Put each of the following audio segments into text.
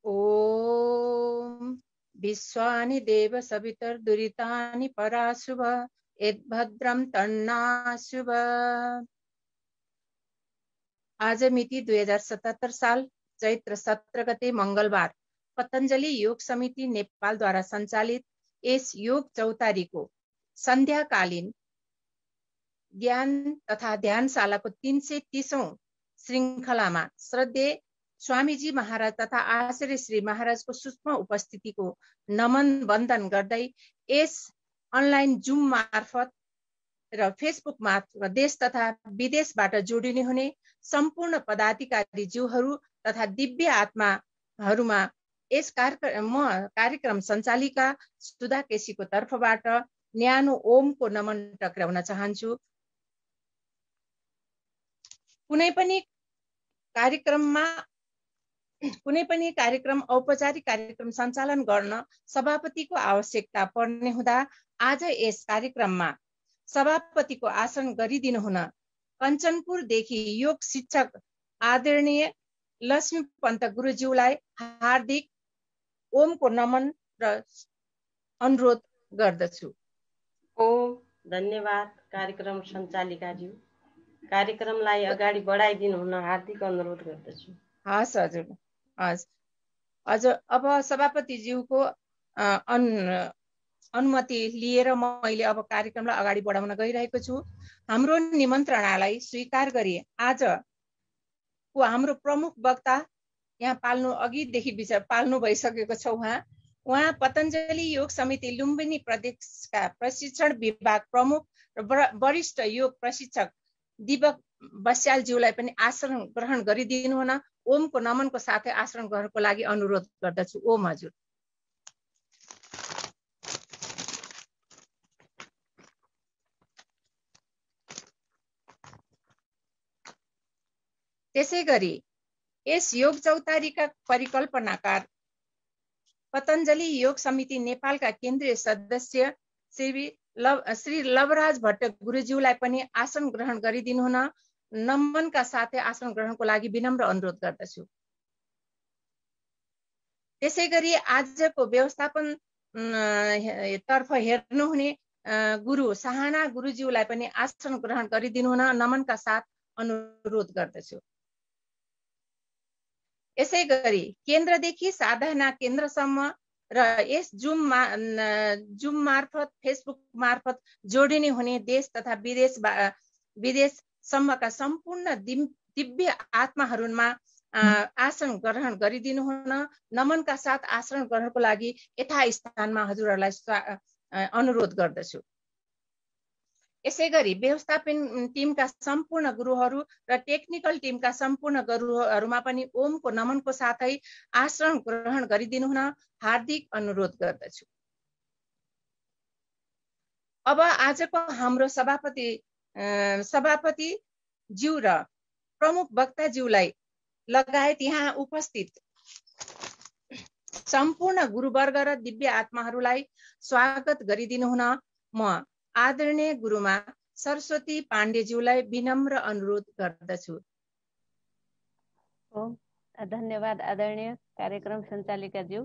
ओम विश्वानि देव सवितर्दुरितानि पराशुभ यद्भद्रं तन्नाशुभ। आज मिति 2077 साल चैत्र 17 गते मंगलबार पतंजलि योग समिति नेपालद्वारा सञ्चालित यस योग चौतारीको सन्ध्याकालीन ज्ञान तथा ध्यानशालाको 330औं श्रृङ्खलामा श्रद्धेय स्वामीजी महाराज तथा आचार्य श्री महाराजको सूक्ष्म उपस्थितिको नमन वन्दन गर्दै यस अनलाइन जुम मार्फत र फेसबुक मार्फत देश तथा विदेशबाट जोडिने हुने सम्पूर्ण पदाधिकारी ज्यूहरू तथा दिव्य आत्माहरूमा यस कार्यक्रम सञ्चालिका सुधा केसीको तर्फबाट न्यानो ओमको नमन टक्राउन चाहन्छु। कुनै पनि कार्यक्रम औपचारिक कार्यक्रम सञ्चालन गर्न सभापतिको आवश्यकता पर्ने हुँदा आज यस कार्यक्रममा सभापतिको आसन गरिदिनु हुन कञ्चनपुरदेखि योग शिक्षक आदरणीय लक्ष्मी पन्त गुरुज्यूलाई हार्दिक ओमको नमन र अनुरोध गर्दछु। ओम धन्यवाद कार्यक्रम सञ्चालिकाज्यू, कार्यक्रमलाई अगाडि बढाइदिनु हुन हार्दिक अनुरोध गर्दछु। हस् हजुर, हस्। अब सभापतिज्यूको अनुमति लिएर मैले अब कार्यक्रमलाई अगाडि बढाउन गइरहेको छु। हाम्रो निमन्त्रणालाई स्वीकार गरी आजको हाम्रो प्रमुख वक्ता यहाँ अघिदेखि पाल्नु भइसकेको छ। उहाँ पतञ्जलि योग समिति लुम्बिनी प्रदेशका प्रशिक्षण विभाग प्रमुख र वरिष्ठ योग प्रशिक्षक दिपक बस्यालज्यूलाई पनि आसन ग्रहण गरिदिनु हुन ओमको नमनको साथै आसन ग्रहणको लागि अनुरोध गर्दछु। ओम हजुर। त्यसैगरी यस योग चौतारीका परिकल्पनाकार पतञ्जलि योग समिति नेपालका केन्द्रीय सदस्य श्री लवराज भट्ट गुरुज्यूलाई पनि आसन ग्रहण गरिदिनु हुन नमनका साथै आसन ग्रहणको लागि विनम्र अनुरोध गर्दछु। त्यसैगरी आजको व्यवस्थापन तर्फ हेर्नुहुने गुरु सहाना गुरुज्यूलाई पनि आसन ग्रहण गरिदिनु हुन नमनका साथ अनुरोध गर्दछु। यसैगरी केन्द्रदेखि साधना केन्द्रसम्म र यस जुम मार्फत फेसबुक मार्फत जोडिने हुने देश तथा विदेशसम्मका सम्पूर्ण दिव्य आत्माहरूमा आसन ग्रहण गरिदिनु हुन नमनका साथ आसन ग्रहणको लागि यथास्थानमा हजुरहरूलाई अनुरोध गर्दछु। यसैगरी व्यवस्थापन टिमका सम्पूर्ण गुरुहरू र टेक्निकल टिमका सम्पूर्ण गुरुहरूमा पनि ओमको नमनको साथै आसन ग्रहण गरिदिनु हुन हार्दिक अनुरोध गर्दछु। अब आजको हाम्रो सभापति ज्यू र प्रमुख वक्ता ज्यूलाई लगायत यहाँ उपस्थित सम्पूर्ण गुरुवर्ग र दिव्य आत्माहरूलाई स्वागत गरिदिनु हुन म आदरणीय गुरुमा सरस्वती पाण्डेज्यूलाई विनम्र अनुरोध गर्दछु। धन्यवाद आदरणीय कार्यक्रम सञ्चालिकाज्यू।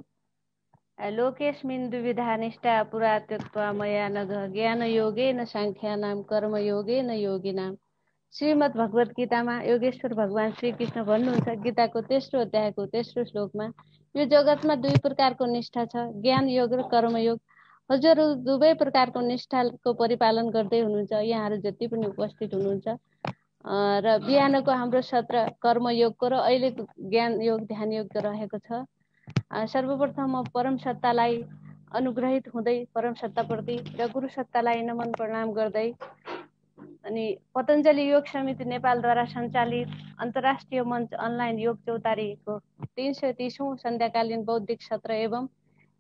लोकेस्मिन् दुविधा निष्ठा पुरातत्वमया नघ ज्ञान योगेन साङ्ख्यानां कर्म योगेन योगिनां। श्रीमद् भगवत गीतामा योगेश्वर भगवान श्रीकृष्ण भन्नुहुन्छ, गीताको तेस्रो अध्यायको तेस्रो श्लोकमा, यो जगतमा दुई प्रकारको निष्ठा छ, ज्ञान योग र कर्मयोग। हजुरहरू दुवै प्रकारको निष्ठाको परिपालन गर्दै हुनुहुन्छ, यहाँहरू जति पनि उपस्थित हुनुहुन्छ। र बिहानको हाम्रो सत्र कर्मयोगको र अहिलेको ज्ञान योग ध्यान योगको रहेको छ। सर्वप्रथम म परम सत्तालाई अनुग्रहित हुँदै परम सत्ताप्रति र गुरु सत्तालाई नमन प्रणाम गर्दै अनि पतञ्जलि योग समिति नेपालद्वारा सञ्चालित अन्तर्राष्ट्रिय मञ्च अनलाइन योग चौतारीको 330औं सन्ध्याकालीन बौद्धिक सत्र एवं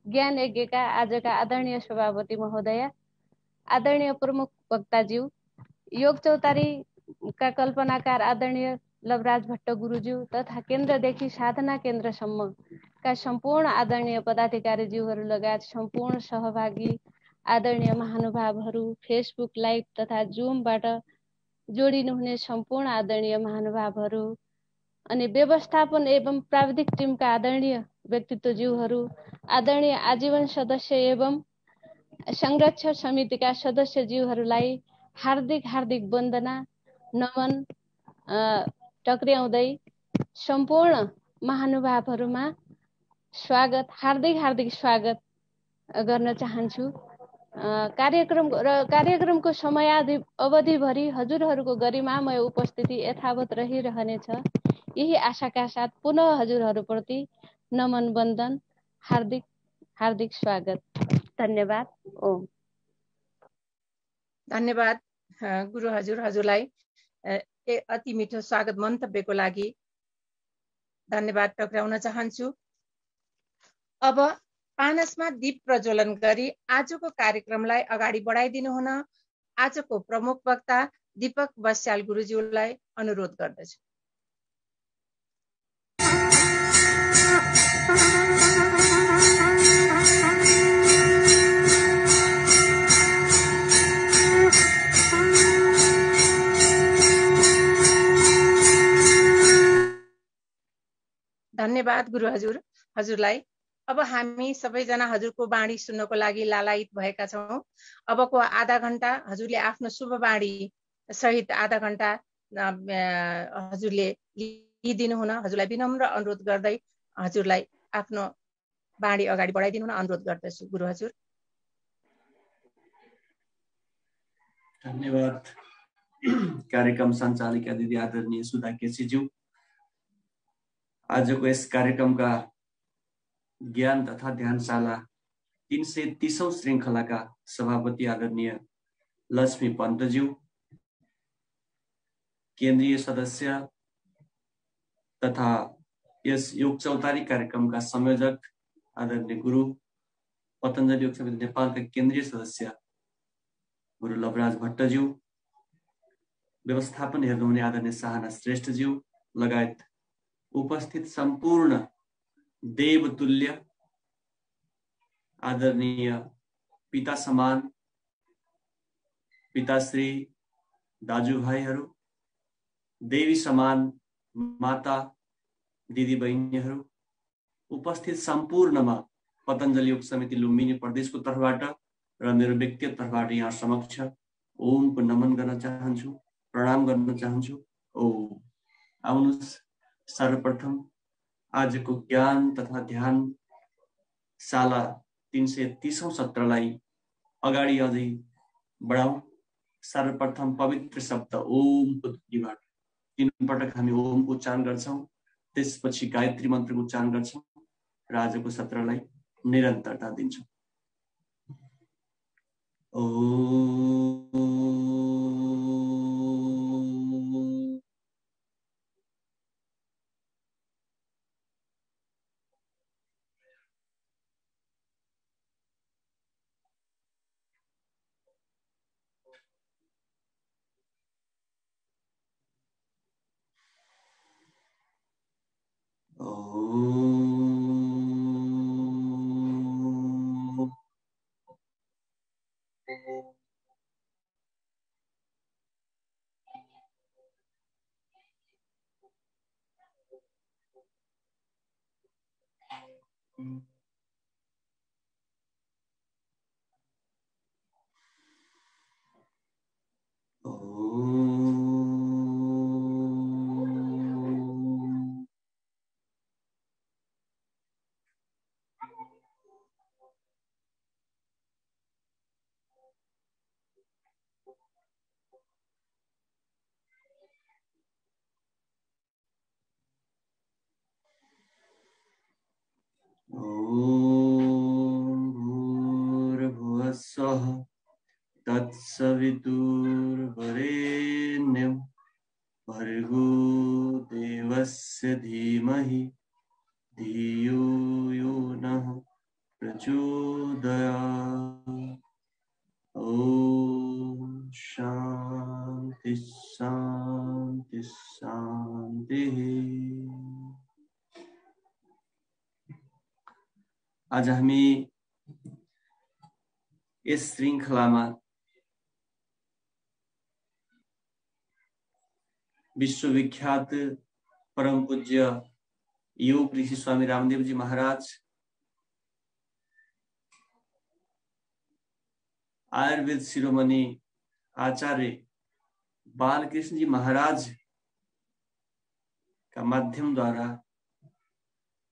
ज्ञान यज्ञका आजका आदरणीय सभापति महोदय, आदरणीय प्रमुख वक्ताज्यू, योग चौतारीका कल्पनाकार आदरणीय लवराज भट्ट गुरुज्यू तथा केन्द्रदेखि साधना केन्द्रसम्मका सम्पूर्ण आदरणीय पदाधिकारीज्यूहरू लगायत सम्पूर्ण सहभागी आदरणीय महानुभावहरू, फेसबुक लाइभ तथा जुमबाट जोडिनुहुने सम्पूर्ण आदरणीय महानुभावहरू अनि व्यवस्थापन एवं प्राविधिक टिमका आदरणीय व्यक्तित्वज्यूहरू, आदरणीय आजीवन सदस्य एवं संरक्षण समितिका सदस्यज्यूहरूलाई हार्दिक हार्दिक वन्दना नमन टक्र्याउँदै सम्पूर्ण महानुभावहरूमा हार्दिक हार्दिक स्वागत गर्न चाहन्छु। कार्यक्रमको समय अवधिभरि हजुरहरूको गरिमामय उपस्थिति यथावत रहिरहनेछ। यही आशाका साथ पुनः हजुरहरूप्रति नमन वन्दन, हार्दिक हार्दिक स्वागत। धन्यवाद। ओम। धन्यवाद गुरु हजुरलाई अति मिठो स्वागत मन्तव्यको लागि धन्यवाद टक्राउन चाहन्छु। अब पानसमा दीप प्रज्वलन गरी आजको कार्यक्रमलाई अगाडि बढाइदिनु हुन आजको प्रमुख वक्ता दीपक बस्याल गुरुज्यूलाई अनुरोध गर्दछु। धन्यवाद गुरु हजुरलाई। अब हामी सबैजना हजुरको बाणी सुन्नको लागि लालायित भएका छौं। अबको आधा घण्टा हजुरले आफ्नो शुभ बाणी सहित आधा घण्टा हजुरले लिइदिनु हुन हजुरलाई विनम्र अनुरोध गर्दै हजुरलाई आफ्नो बाणी अगाडि बढाइदिनु हुन अनुरोध गर्दछु गुरु हजुर। धन्यवाद कार्यक्रम सञ्चालिका दिदी आदरणीय सुधा केसीज्यू। आजको यस कार्यक्रमका ज्ञान तथा ध्यानशाला 330औं श्रृङ्खलाका सभापति आदरणीय लक्ष्मी पन्तज्यू, केन्द्रीय सदस्य तथा यस योग चौतारी कार्यक्रमका संयोजक आदरणीय गुरु, पतञ्जलि योग समिति नेपालका केन्द्रीय सदस्य गुरु लवराज भट्टज्यू, व्यवस्थापन हेर्नुहुने आदरणीय साहना श्रेष्ठज्यू लगायत उपस्थित सम्पूर्ण देवतुल्य आदरणीय पिता समान पिताश्री दाजुभाइहरू, देवी समान माता दिदी बहिनीहरू, उपस्थित सम्पूर्णमा पतञ्जलि योग समिति लुम्बिनी प्रदेशको तर्फबाट र मेरो व्यक्तिगत तर्फबाट यहाँ समक्ष ओमको नमन गर्न चाहन्छु, प्रणाम गर्न चाहन्छु। ओम। आउनुहोस् सर्वप्रथम आजको ज्ञान तथा ध्यान शाला 330औं सत्रलाई अगाडि अझै बढाउँ। सर्वप्रथम पवित्र शब्द ओमको ध्वनिबाट 3 पटक हामी ओमको उच्चारण गर्छौं, त्यसपछि गायत्री मन्त्रको उच्चारण गर्छौं र आजको सत्रलाई निरन्तरता दिन्छौं। भूर्भुवस्सुः तत्सवितुर्वरेण्यं भर्गो देवस्य धीमहि धियो यो नः प्रचोदयात्। ओम शांति शांति शांति। आज हामी यस श्रृङ्खलामा विश्वविख्यात परम पूज्य योग ऋषि स्वामी रामदेवजी महाराज, आयुर्वेद शिरोमणि आचार्य बालकृष्ण जी महाराज का माध्यम द्वारा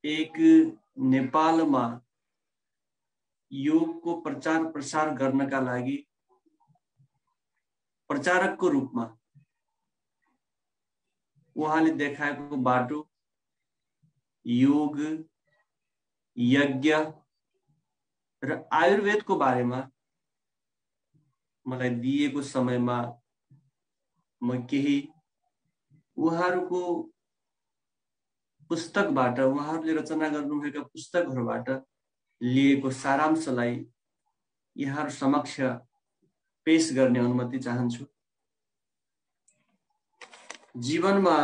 एक नेपालमा योग को प्रचार प्रसार गर्नका लागि प्रचारकको रूपमा उहाँले देखाएको बाटो, योग, यज्ञ र आयुर्वेदको बारेमा मलाई दिएको समयमा म केही उहाँहरूको पुस्तकबाट, उहाँहरूले रचना गर्नुभएका पुस्तकहरूबाट लिएको सारांशलाई यहाँहरू समक्ष पेश गर्ने अनुमति चाहन्छु। जीवनमा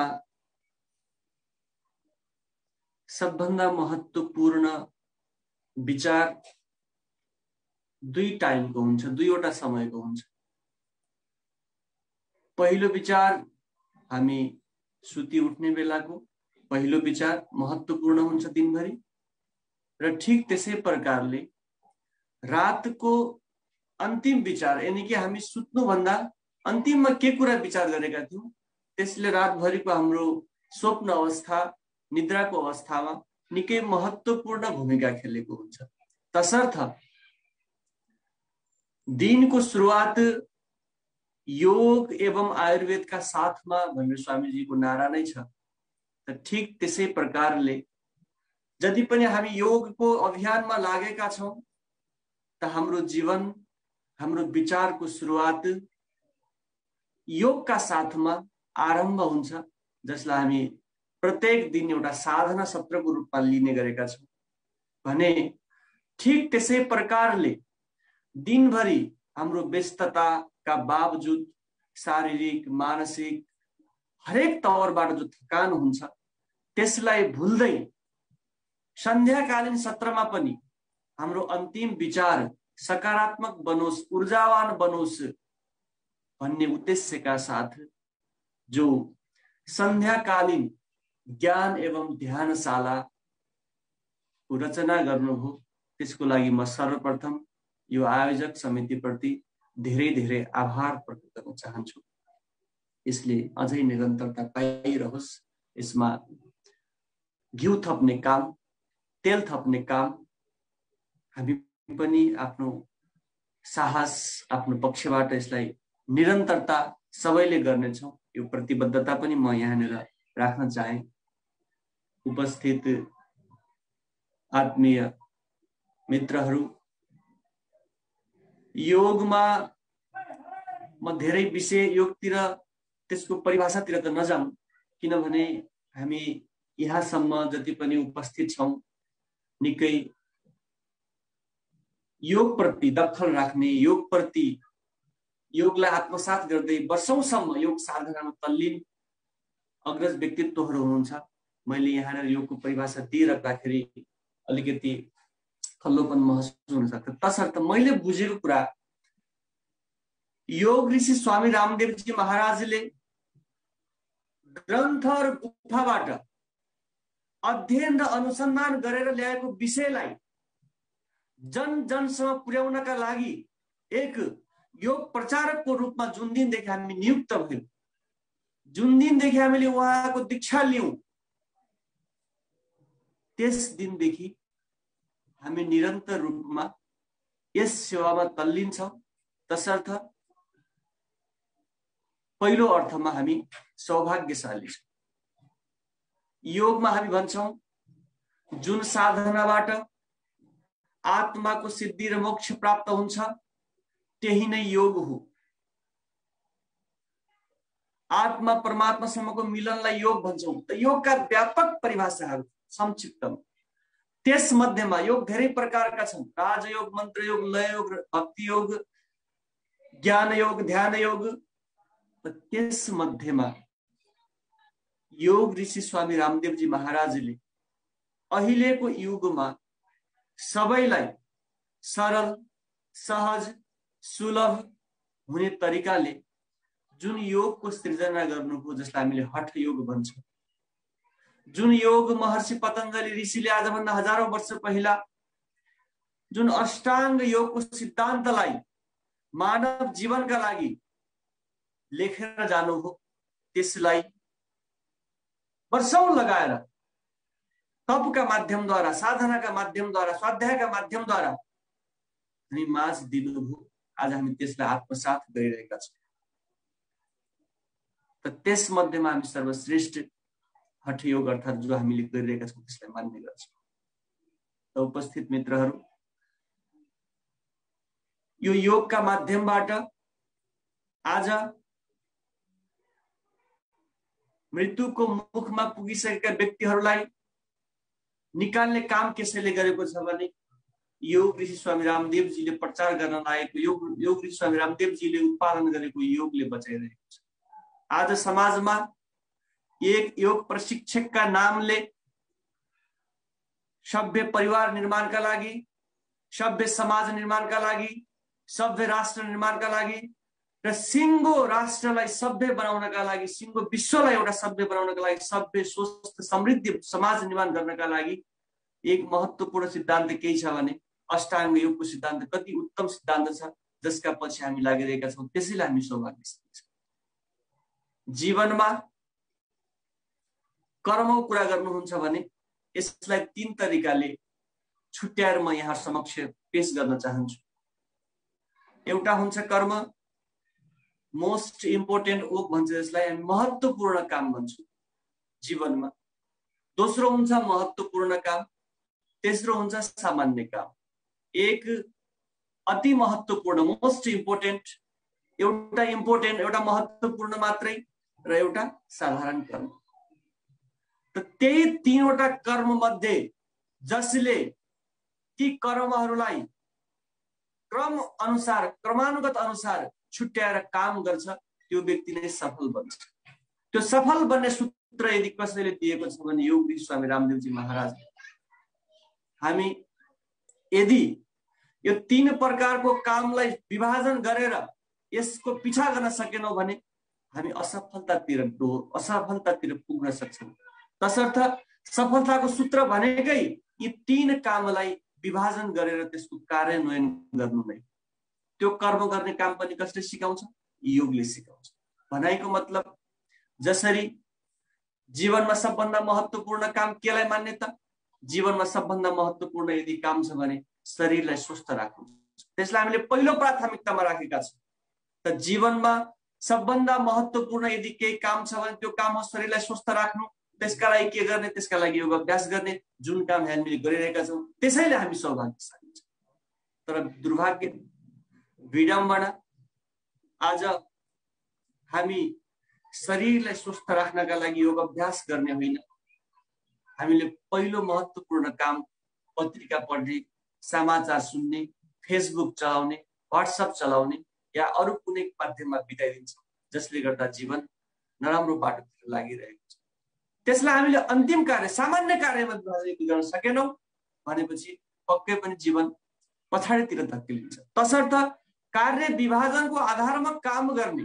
सबभन्दा महत्त्वपूर्ण विचार दुई टाइमको हुन्छ, दुईवटा समयको हुन्छ। पहिलो विचार हामी सुति उठ्ने बेलाको पहिलो विचार महत्त्वपूर्ण हुन्छ दिनभरि, र ठीक त्यसै प्रकारले रातको अन्तिम विचार, यानी कि हामी सुत्नुभन्दा अन्तिममा के कुरा विचार गरेका थियौं त्यसले रातभरिको हाम्रो स्वप्न अवस्था, निद्राको अवस्थामा निकै महत्त्वपूर्ण भूमिका खेलेको हुन्छ। तसर्थ दिनको सुरुवात योग एवं आयुर्वेदका साथमा भनेर स्वामीजीको नारा नै छ। त ठीक त्यसै प्रकारले जति पनि हामी योगको अभियानमा लागेका छौं त हाम्रो जीवन, हाम्रो विचारको सुरुवात योगका साथमा आरम्भ हुन्छ, जसलाई हामी प्रत्येक दिन एउटा साधना सत्रको रूपमा लिने गरेका छौं भने ठीक त्यसै प्रकारले दिनभरि हाम्रो व्यस्तताका बावजुद शारीरिक, मानसिक हरेक तवरबाट जो थकान हुन्छ त्यसलाई भुल्दै सन्ध्याकालीन सत्रमा पनि हाम्रो अन्तिम विचार सकारात्मक बनोस्, ऊर्जावान बनोस् भन्ने उद्देश्यका साथ जो सन्ध्याकालीन ज्ञान एवं ध्यानशाला को रचना गर्नुभयो, त्यसको लागि म सर्वप्रथम यो आयोजक समितिप्रति धेरै धेरै आभार प्रकट गर्न चाहन्छु। यसले अझै निरन्तरता पाइरहोस्। यसमा घिउ थप्ने काम, तेल थप्ने काम हामी पनि आफ्नो साहस, आफ्नो पक्षबाट यसलाई निरन्तरता सबैले गर्नेछौँ। यो प्रतिबद्धता पनि म यहाँनिर राख्न चाहे। उपस्थित आत्मीय मित्रहरू, योगमा म धेरै विषय योगतिर, त्यसको परिभाषातिर त नजाउँ, किनभने हामी यहाँसम्म जति पनि उपस्थित छौं निकै योग प्रति दखल राख्ने, योग प्रति, योगलाई आत्मसात गर्दै वर्षौंसम्म योग साधनामा तल्लीन अग्रज व्यक्तित्वहरू हुनुहुन्छ। मैले यहाँनिर योगको परिभाषा दिइराख्दाखेरि अलिकति खल्लोपन महसुस हुन सक्छ। तसर्थ मैले बुझेको कुरा, योग ऋषि स्वामी रामदेवजी महाराजले ग्रन्थ र गुफाबाट अध्ययन र अनुसन्धान गरेर ल्याएको विषयलाई जन जनसम्म पुर्याउनका लागि एक योग प्रचारकको रूपमा जुन दिनदेखि हामी नियुक्त भयौं, जुन दिनदेखि हामीले उहाँको दीक्षा लियौं, त्यस दिनदेखि हामी निरन्तर रूपमा यस सेवामा तल्लीन छौं। तसर्थ पहिलो अर्थमा हामी सौभाग्यशाली छौं। योगमा हामी भन्छौं जुन साधनाबाट आत्माको सिद्धि र मोक्ष प्राप्त हुन्छ त्यही नै योग हो। आत्मा परमात्मासँगको मिलनलाई योग भन्छौं। त योगका व्यापक परिभाषाहरू संक्षिप्तमा, त्यस मध्येमा योग धेरै प्रकारका छन्। राजयोग, मन्त्र योग, लय योग, भक्ति योग, ज्ञान योग, ध्यान योग। त्यस मध्येमा योग ऋषि स्वामी रामदेवजी महाराजले अहिलेको युगमा सबैलाई सरल, सहज, सुलभ हुने तरिकाले जुन योगको सृजना गर्नुभयो, जसलाई हामीले हठ योग भन्छौं, जुन योग महर्षि पतञ्जलि ऋषिले आजभन्दा हजारौं वर्ष पहिला जुन अष्टाङ्ग योगको सिद्धान्तलाई मानव जीवनका लागि लेखेर जानुभयो, त्यसलाई वर्षौं लगाएर तपका माध्यमद्वारा, साधनाका माध्यमद्वारा, स्वाध्यायका माध्यमद्वारा हामी माझ दिनुभयो। आज हामी त्यसलाई आत्मसात गरिरहेका छौँ। त त्यसमध्येमा हामी सर्वश्रेष्ठ हठयोग अर्थात् जो हामीले गरिरहेका छौँ त्यसलाई मान्ने गर्छौँ। त उपस्थित मित्रहरू, यो योगका माध्यमबाट आज मृत्युको मुखमा पुगिसकेका व्यक्तिहरूलाई निकाल्ने काम कसैले गरेको छ भने योग ऋषि स्वामी रामदेवजीले प्रचार गर्न लागेको योग ऋषि स्वामी रामदेवजीले उत्पादन गरेको योगले बचाइरहेको छ। आज समाजमा एक योग प्रशिक्षकका नामले सभ्य परिवार निर्माणका लागि, सभ्य समाज निर्माणका लागि, सभ्य राष्ट्र निर्माणका लागि र सिङ्गो राष्ट्रलाई सभ्य बनाउनका लागि, सिङ्गो विश्वलाई एउटा सभ्य बनाउनका लागि, सभ्य स्वस्थ समृद्ध समाज निर्माण गर्नका लागि एक महत्त्वपूर्ण सिद्धान्त केही छ भने अष्टाङ्ग योगको सिद्धान्त कति उत्तम सिद्धान्त छ जसका पछि हामी लागिरहेका छौँ। त्यसैले हामी सौभाग्यशाली छौँ। जीवनमा कर्मको कुरा गर्नुहुन्छ भने यसलाई 3 तरिकाले छुट्याएर म यहाँ समक्ष पेश गर्न चाहन्छु। एउटा हुन्छ कर्म, मोस्ट इम्पोर्टेन्ट वर्क भन्छ जसलाई हामी महत्त्वपूर्ण काम भन्छौँ जीवनमा। दोस्रो हुन्छ महत्त्वपूर्ण काम, तेस्रो हुन्छ सामान्य काम। एक अति महत्त्वपूर्ण मोस्ट इम्पोर्टेन्ट, एउटा महत्त्वपूर्ण मात्रै र एउटा साधारण कर्म। त त्यही 3वटा कर्म मध्ये जसले ती कर्महरूलाई क्रम अनुसार, क्रमानुगत अनुसार छुट्याएर काम गर्छ त्यो व्यक्ति नै सफल बन्छ। त्यो सफल बन्ने सूत्र यदि कसैले दिएको छ भने योग ऋषि स्वामी रामदेवजी महाराज। हामी यदि यो 3 प्रकारको कामलाई विभाजन गरेर यसको पिछा गर्न सकेनौं भने हामी असफलतातिर पुग्न सक्छौँ। तसर्थ सफलताको सूत्र भनेकै यी 3 कामलाई विभाजन गरेर त्यसको कार्यान्वयन गर्नु नै। त्यो कर्म गर्ने काम पनि कसले सिकाउँछ? योगले सिकाउँछ। भनाइको मतलब जसरी जीवनमा सबभन्दा महत्त्वपूर्ण काम केलाई मान्ने त? जीवनमा सबभन्दा महत्त्वपूर्ण यदि काम छ भने शरीरलाई स्वस्थ राख्नु, त्यसलाई हामीले पहिलो प्राथमिकतामा राखेका छौँ। त जीवनमा सबभन्दा महत्त्वपूर्ण यदि केही काम छ भने त्यो काम हो शरीरलाई स्वस्थ राख्नु। त्यसका लागि के गर्ने? त्यसका लागि योग अभ्यास गर्ने, जुन काम हामीले गरिरहेका छौँ। त्यसैले हामी सौभाग्यशाली छौँ। तर दुर्भाग्य, विडम्बना, आज हामी शरीरलाई स्वस्थ राख्नका लागि योग अभ्यास गर्ने होइन, हामीले पहिलो महत्त्वपूर्ण काम पत्रिका पढ्ने, समाचार सुन्ने, फेसबुक चलाउने, व्हाट्सएप चलाउने या अरू कुनै माध्यममा बिताइदिन्छौँ, जसले गर्दा जीवन नराम्रो बाटोतिर लागिरहेको छ। त्यसलाई हामीले अन्तिम कार्य, सामान्य कार्यमा विभाजन गर्न सकेनौं भनेपछि पक्कै पनि जीवन पछाडितिर धकेलिन्छ। तसर्थ कार्य विभाजनको आधारमा काम गर्ने,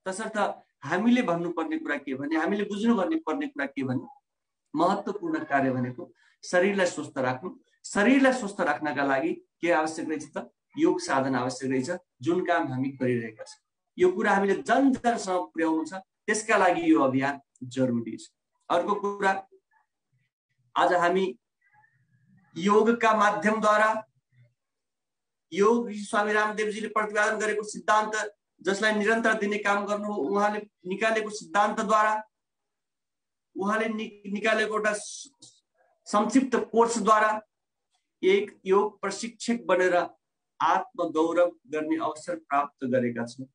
तसर्थ हामीले भन्नुपर्ने कुरा के भने, हामीले बुझ्नुपर्ने कुरा के भने महत्त्वपूर्ण कार्य भनेको शरीरलाई स्वस्थ राख्नु। शरीरलाई स्वस्थ राख्नका लागि के आवश्यक रहेछ त? योग साधना आवश्यक रहेछ, जुन काम हामी गरिरहेका छौँ। यो कुरा हामीले जन-जनसम्म पुर्याउनु छ, त्यसका लागि यो अभियान जरुरी छ। अर्को कुरा, आज हामी योगका माध्यमद्वारा, योग स्वामी रामदेवजीले प्रतिपादन गरेको सिद्धान्त जसलाई निरन्तर दिने काम गर्नु हो, उहाँले निकालेको सिद्धान्तद्वारा, उहाँले निकालेको एउटा संक्षिप्त कोर्सद्वारा एक योग प्रशिक्षक बनेर आत्मगौरव गर्ने अवसर प्राप्त गरेका छौँ।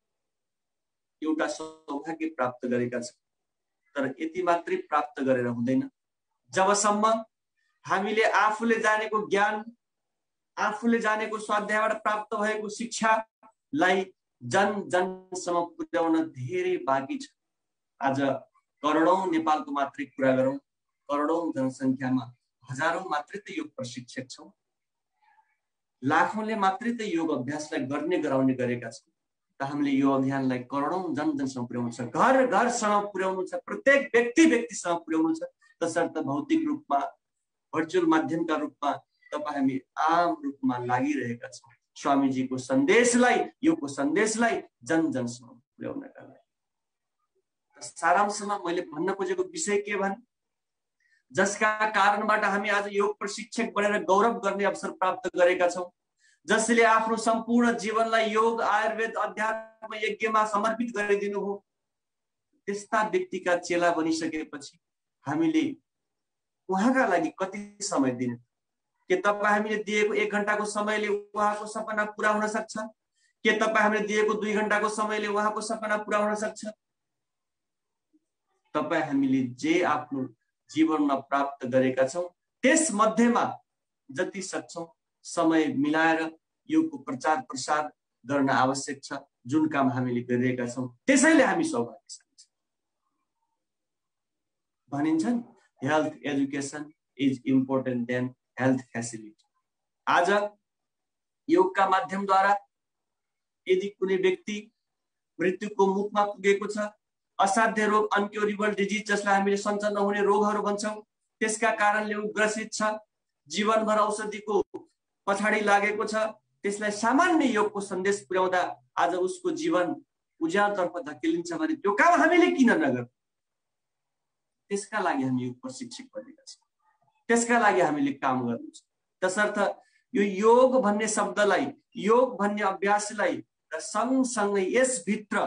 एउटा सौभाग्य प्राप्त गरेका छौँ। तर यति मात्रै प्राप्त गरेर हुँदैन। जबसम्म हामीले आफूले जानेको ज्ञान, आफूले जानेको स्वाध्यायबाट प्राप्त भएको शिक्षालाई जन-जनसम्म पुर्याउन धेरै बाँकी छ। आज करोडौं नेपालको मात्रै कुरा गरौँ, करोडौं जनसङ्ख्यामा हजारौं मात्रै त योग प्रशिक्षक छौँ, लाखौंले मात्रै त योग अभ्यासलाई गर्ने गराउने गरेका छौँ। त हामीले यो अभियानलाई करोडौं जनजनसम्म पुर्याउनु छ, घर घरसम्म पुर्याउनु छ, प्रत्येक व्यक्तिसम्म पुर्याउनु छ। तसर्थ भौतिक रूपमा, भर्चुअल माध्यमका रूपमा तपाईँ हामी आम रूपमा लागिरहेका छौँ स्वामीजीको सन्देशलाई, योगको सन्देशलाई जनजनसम्म पुर्याउनका लागि। सारांशमा मैले भन्न खोजेको विषय के भने, जसका कारणबाट हामी आज योग प्रशिक्षक बनेर गौरव गर्ने अवसर प्राप्त गरेका छौँ, जसले आफ्नो सम्पूर्ण जीवनलाई योग, आयुर्वेद, अध्यात्म, यज्ञमा समर्पित गरिदिनु हो, त्यस्ता व्यक्तिका चेला बनिसकेपछि हामीले उहाँका लागि कति समय दिने? के तपाईँ हामीले दिएको 1 घण्टाको समयले उहाँको सपना पूरा हुन सक्छ? के तपाईँ हामीले दिएको 2 घण्टाको समयले उहाँको सपना पूरा हुन सक्छ? तपाईँ हामीले जे आफ्नो जीवनमा प्राप्त गरेका छौँ त्यस मध्येमा जति सक्छौँ समय मिलाएर योगको प्रचार प्रसार गर्न आवश्यक छ। जुन काम हामीले गरिरहेका छौँ त्यसैले हामी सौभाग्यशाली छौँ। भनिन्छ नि, health education is important then health facility. आज योगका माध्यमद्वारा यदि कुनै व्यक्ति मृत्युको मुखमा पुगेको छ, असाध्य रोग, अनक्योरेबल डिजिज, जसलाई हामीले सञ्चार नहुने रोगहरू भन्छौँ, त्यसका कारणले ऊ ग्रसित छ, जीवनभर औषधिको पछाडि लागेको छ, त्यसलाई सामान्य योगको सन्देश पुर्याउँदा आज उसको जीवन उज्यालोतर्फ धकेलिन्छ भने त्यो काम हामीले किन नगर्नु? त्यसका लागि हामी योग प्रशिक्षक बनेका छौँ, त्यसका लागि हामीले काम गर्नु छ। तसर्थ यो योग भन्ने शब्दलाई, योग भन्ने अभ्यासलाई र सँगसँगै यसभित्र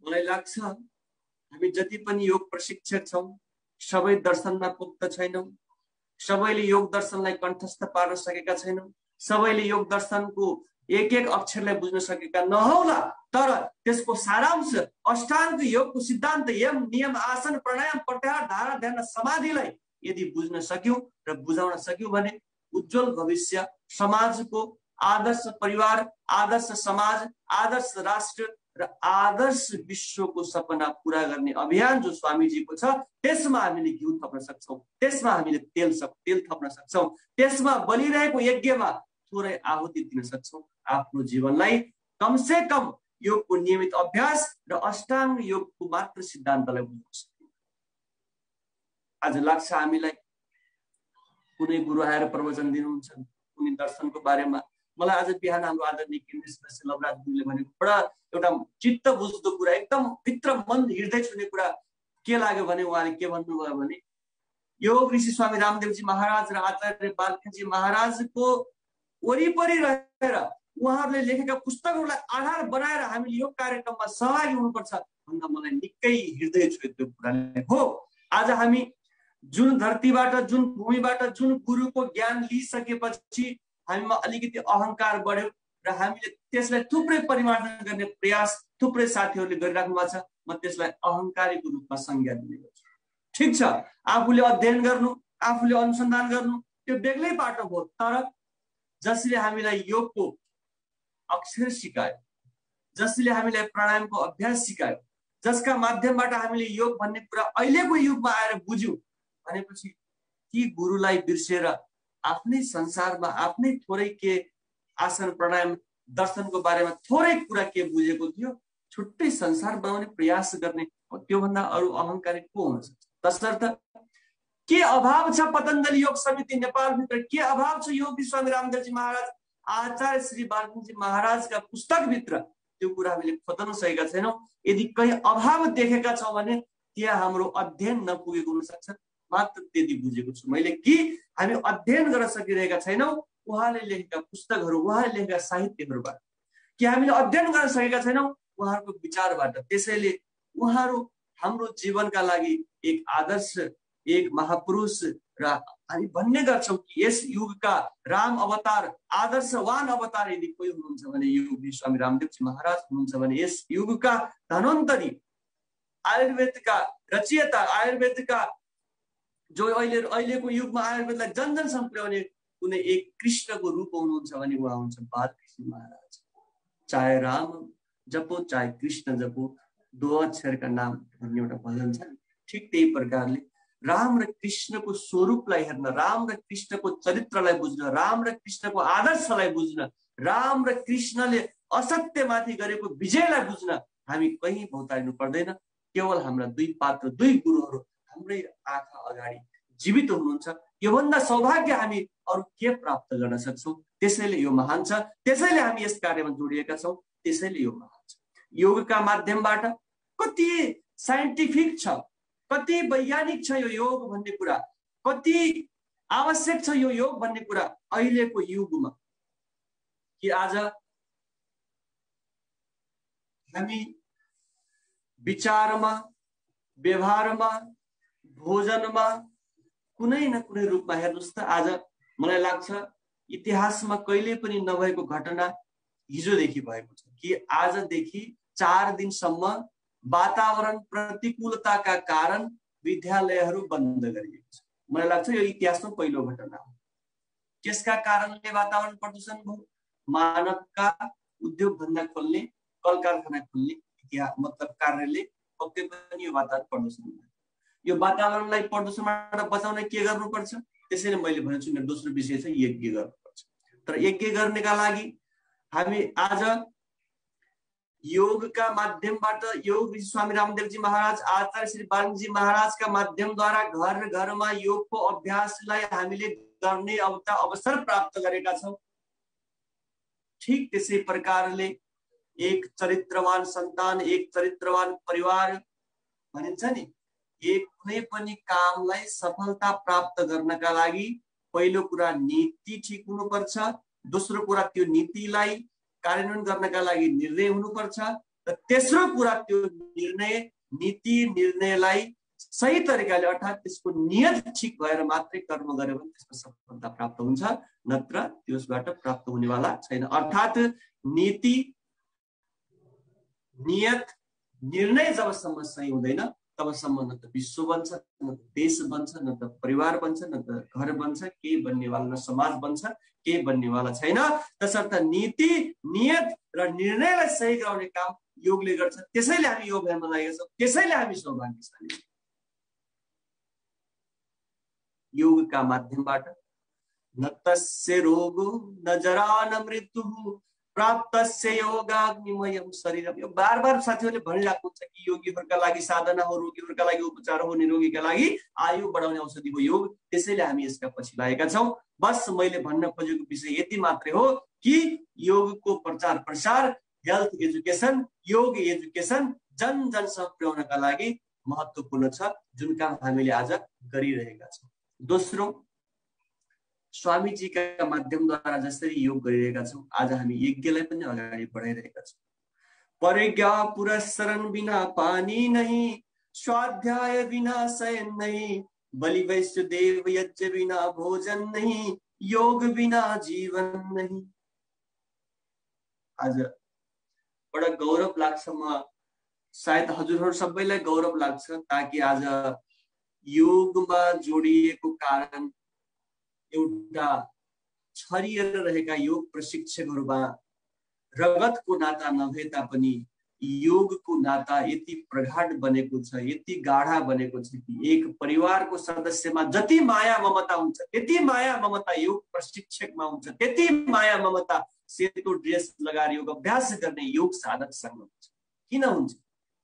मलाई लाग्छ हामी जति पनि योग प्रशिक्षक छौँ सबै दर्शनमा पुग्त छैनौँ, सबैले योग दर्शनलाई कण्ठस्थ पार्न सकेका छैनौँ, सबैले योग दर्शनको एक एक अक्षरलाई बुझ्न सकेका नहोला, तर त्यसको सारांश अष्टाङ्ग योगको सिद्धान्त, यम, नियम, आसन, प्राणायाम, प्रत्याहार, धारणा, ध्यान, समाधिलाई यदि बुझ्न सक्यौँ र बुझाउन सक्यौँ भने उज्जवल भविष्य, समाजको आदर्श परिवार, आदर्श समाज, आदर्श राष्ट्र र आदर्श विश्वको सपना पूरा गर्ने अभियान जो स्वामीजीको छ त्यसमा हामीले घिउ थप्न सक्छौँ, त्यसमा हामीले तेल थप्न सक्छौँ, त्यसमा बलिरहेको यज्ञमा थोरै आहुति दिन सक्छौँ। आफ्नो जीवनलाई कमसे कम योगको नियमित अभ्यास र अष्टाङ्ग योगको मात्र सिद्धान्तलाई बुझ्न सक्छौँ। आज लाग्छ हामीलाई कुनै गुरु आएर प्रवचन दिनुहुन्छ कुनै दर्शनको बारेमा। मलाई आज बिहान हाम्रो आदरणीय केन्द्रीय सदस्य लवराज गुरुले भनेको बडा एउटा चित्त बुझ्दो कुरा, एकदम भित्र मन हृदय छुने कुरा के लाग्यो भने उहाँले के भन्नुभयो भने योग ऋषि स्वामी रामदेवजी महाराज र आचार्य बालकृष्णजी महाराजको वरिपरि रहेर उहाँहरूले लेखेका पुस्तकहरूलाई आधार बनाएर हामीले यो कार्यक्रममा सहभागी हुनुपर्छ भन्दा मलाई निकै हृदय छोयो त्यो कुराले। हो, आज हामी जुन धरतीबाट, जुन भूमिबाट, जुन गुरुको ज्ञान लिइसकेपछि हामीमा अलिकति अहंकार बढ्यो र हामीले त्यसलाई थुप्रै परिमार्जन गर्ने प्रयास थुप्रै साथीहरूले गरिराख्नु भएको छ। म त्यसलाई अहंकारीको रूपमा संज्ञा दिने गर्छु। ठिक छ, आफूले अध्ययन गर्नु, आफूले अनुसन्धान गर्नु त्यो बेग्लै बाटो हो, तर जसले हामीलाई योगको अक्षर सिकायो, जसले हामीलाई प्राणायामको अभ्यास सिकायो, जसका माध्यमबाट हामीले योग भन्ने कुरा अहिलेको युगमा आएर बुझ्यौँ भनेपछि ती गुरुलाई बिर्सेर आफ्नै संसारमा आफ्नै थोरै के आसन प्राणायाम दर्शनको बारेमा थोरै कुरा के बुझेको थियो छुट्टै संसार बनाउने प्रयास गर्ने, त्योभन्दा अरू अहंकारी को हुन सक्छ? तसर्थ के अभाव छ पतञ्जलि योग समिति नेपालभित्र, के अभाव छ योग स्वामी रामदेवजी महाराज, आचार्य श्री बालकृष्णजी महाराजका पुस्तकभित्र, त्यो कुरा हामीले खोज्न सकेका छैनौँ। यदि कहीँ अभाव देखेका छौँ भने त्यहाँ हाम्रो अध्ययन नपुगेको हुन सक्छ, मात्र त्यति बुझेको छु मैले कि हामी अध्ययन गर्न सकिरहेका छैनौँ उहाँले लेखेका पुस्तकहरू, उहाँले लेखेका साहित्यहरूबाट, कि हामीले अध्ययन गर्न सकेका छैनौँ उहाँहरूको विचारबाट। त्यसैले उहाँहरू हाम्रो जीवनका लागि एक आदर्श, एक महापुरुष र हामी भन्ने गर्छौँ कि यस युगका राम अवतार, आदर्शवान अवतार यदि कोही हुनुहुन्छ भने योग स्वामी रामदेवजी महाराज हुनुहुन्छ भने यस युगका धन्वन्तरी, आयुर्वेदका रचयिता, आयुर्वेदका जो अहिलेको युगमा आयुर्वेदलाई जनजनसम्म पुर्याउने कुनै एक कृष्णको रूप हुनुहुन्छ भने उहाँ हुन्छ बालकृष्ण महाराज। चाहे राम जपो चाहे कृष्ण जपो, दो अक्षरका नाम भन्ने एउटा भजन छ। ठिक त्यही प्रकारले राम र कृष्णको स्वरूपलाई हेर्न, राम र कृष्णको चरित्रलाई बुझ्न, राम र कृष्णको आदर्शलाई बुझ्न राम र कृष्णले असत्यमाथि गरेको विजयलाई बुझ्न हामी कहीँ भौतारिनु पर्दैन। केवल हाम्रा दुई पात्र, दुई गुरुहरू हाम्रै आँखा अगाडि जीवित हुनुहुन्छ। योभन्दा सौभाग्य हामी अरू के प्राप्त गर्न सक्छौँ? त्यसैले यो महान छ, त्यसैले हामी यस कार्यमा जोडिएका छौँ, त्यसैले यो महान छ। योगका माध्यमबाट कति साइन्टिफिक छ, कति वैज्ञानिक छ यो योग भन्ने कुरा, कति आवश्यक छ यो योग भन्ने कुरा अहिलेको युगमा। कि आज हामी विचारमा, व्यवहारमा, भोजनमा कुनै न कुनै रूपमा हेर्नुस् त आज मलाई लाग्छ इतिहासमा कहिले पनि नभएको घटना हिजोदेखि भएको छ कि आजदेखि 4 दिनसम्म वातावरण प्रतिकूलताका कारण विद्यालयहरू बन्द गरिएको छ। मलाई लाग्छ यो इतिहासमा पहिलो घटना हो। त्यसका कारणले वातावरण प्रदूषण भयो। मानवका उद्योग धन्दा खोल्ने, कल कारखाना खोल्ने मतलब कार्यले पक्कै पनि यो वातावरण प्रदूषण भयो। यो वातावरणलाई प्रदूषणबाट बचाउन के गर्नुपर्छ? त्यसैले मैले भनेको छु मेरो दोस्रो विषय छ यज्ञ गर्नुपर्छ। तर यज्ञ गर्नका लागि हामी आज योगका माध्यमबाट, योग स्वामी रामदेवजी महाराज, आचार्य श्री बालजी महाराजका माध्यमद्वारा घर घरमा योगको अभ्यासलाई हामीले गर्ने अवसर प्राप्त गरेका छौँ। ठीक त्यसै प्रकारले एक चरित्रवान सन्तान, एक चरित्रवान परिवार भनिन्छ नि, एक कुनै पनि कामलाई सफलता प्राप्त गर्नका लागि पहिलो कुरा नीति ठीक हुनुपर्छ, दोस्रो कुरा त्यो नीतिलाई कार्यान्वयन गर्नका लागि निर्णय हुनुपर्छ, र तेस्रो कुरा त्यो निर्णयलाई सही तरिकाले अर्थात् त्यसको नियत ठीक भएर मात्रै कर्म गर्यो भने त्यसको सफलता प्राप्त हुन्छ, नत्र त्यसबाट प्राप्त हुनेवाला छैन। अर्थात् नीति, नियत, निर्णय जबसम्म सही हुँदैन तबसम्म न त विश्व बन्छ, न त देश बन्छ, न त परिवार बन्छ, न त घर बन्छ, केही बन्नेवाला, न समाज बन्छ, केही बन्नेवाला छैन। तसर्थ नीति, नियत र निर्णयलाई सही गराउने काम योगले गर्छ। त्यसैले हामी योग अभियानमा लागेका छौँ, त्यसैले हामी सौभाग्यशाली छौँ। योगका माध्यमबाट न तस्य रोगो न जरा न मृत्युः प्राप्तस्य योगाग्निमयम् शरीरम। यो बार बार साथीहरूले भनिरहेको हुन्छ कि योगीहरूका लागि साधना हो, रोगीहरूका लागि उपचार हो, निरोगीका लागि आयु बढाउने औषधि हो योग। त्यसैले हामी यसका पछि लागेका छौँ। बस मैले भन्न खोजेको विषय यति मात्रै हो कि योगको प्रचार प्रसार, हेल्थ एजुकेसन, योग एजुकेसन जन जनसम्म पुर्याउनका लागि महत्त्वपूर्ण छ, जुन काम हामीले आज गरिरहेका छौँ। दोस्रो, स्वामीजीका माध्यमद्वारा जसरी योग गरिरहेका छौँ, आज हामी यज्ञलाई पनि अगाडि बढाइरहेका छौँ। परिज्ञा पुरस्सरण बिना पानी नहीं, स्वाध्याय बिना शयन नहीं, बलि वैश्य देव यज्ञ बिना भोजन नहीं, योग बिना जीवन नहीं। आज बडा गौरव लाग्छ, म सायद हजुरहरू सबैलाई गौरव लाग्छ, ताकि आज योगमा जोडिएको कारण एउटा छरिएर रहेका योग प्रशिक्षकहरूमा रगतको नाता नभए तापनि योगको नाता यति प्रगाढ बनेको छ, यति गाढा बनेको छ कि एक परिवारको सदस्यमा जति माया ममता हुन्छ त्यति माया ममता योग प्रशिक्षकमा हुन्छ, त्यति माया ममता सेतो ड्रेस लगाएर योग अभ्यास गर्ने योग साधकसँग हुन्छ। किन हुन्छ?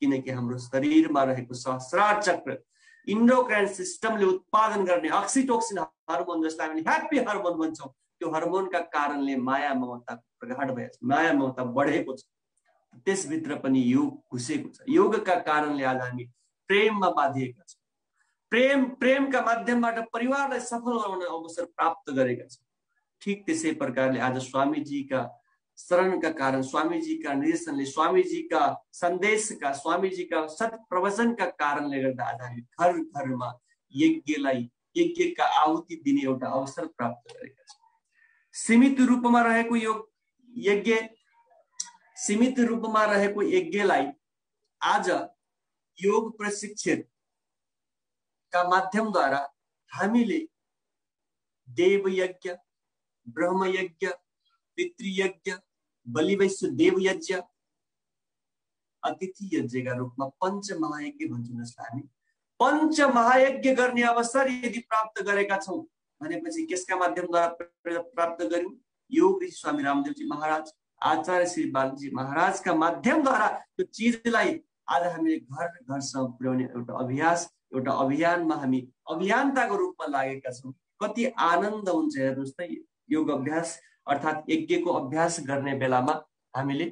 किनकि हाम्रो शरीरमा रहेको सहस्रार चक्र, इन्डोक्राइन सिस्टमले उत्पादन गर्ने अक्सिटोक्सिन हार्मोन, जसलाई हामीले ह्याप्पी हार्मोन भन्छौँ, त्यो हार्मोनका कारणले माया ममता प्रगाढ भएको छ, माया ममता बढेको छ। त्यसभित्र पनि योग घुसेको छ। योगका कारणले आज हामी प्रेममा बाँधिएका छौँ। प्रेमका माध्यमबाट परिवारलाई सफल बनाउने अवसर प्राप्त गरेका छौँ। ठीक त्यसै प्रकारले आज स्वामीजीका शरणका कारण, स्वामीजीका निर्देशनले, स्वामीजीका सन्देशका, स्वामीजीका सत् प्रवचनका कारणले गर्दा आज हामी घर घरमा यज्ञका आहुति दिने एउटा अवसर प्राप्त गरेका छौँ। सीमित रूपमा रहेको यज्ञलाई आज योग प्रशिक्षणका माध्यमद्वारा हामीले देव यज्ञ, ब्रह्म यज्ञ, पितृयज्ञ, बलिवैश्य देव यज्ञ, अतिथि यज्ञका रूपमा पञ्चमहायज्ञ भन्छौँ, जसलाई हामी पञ्चमहायज्ञ गर्ने अवसर यदि प्राप्त गरेका छौँ भनेपछि त्यसका माध्यमद्वारा प्राप्त गर्यौँ योग ऋषि स्वामी रामदेवजी महाराज, आचार्य श्री बालजी महाराजका माध्यमद्वारा त्यो चिजलाई आज हामीले घर घरसम्म पुर्याउने एउटा अभियानमा हामी अभियन्ताको रूपमा लागेका छौँ। कति आनन्द हुन्छ हेर्नुहोस् त, योग अभ्यास अर्थात् यज्ञको अभ्यास गर्ने बेलामा हामीले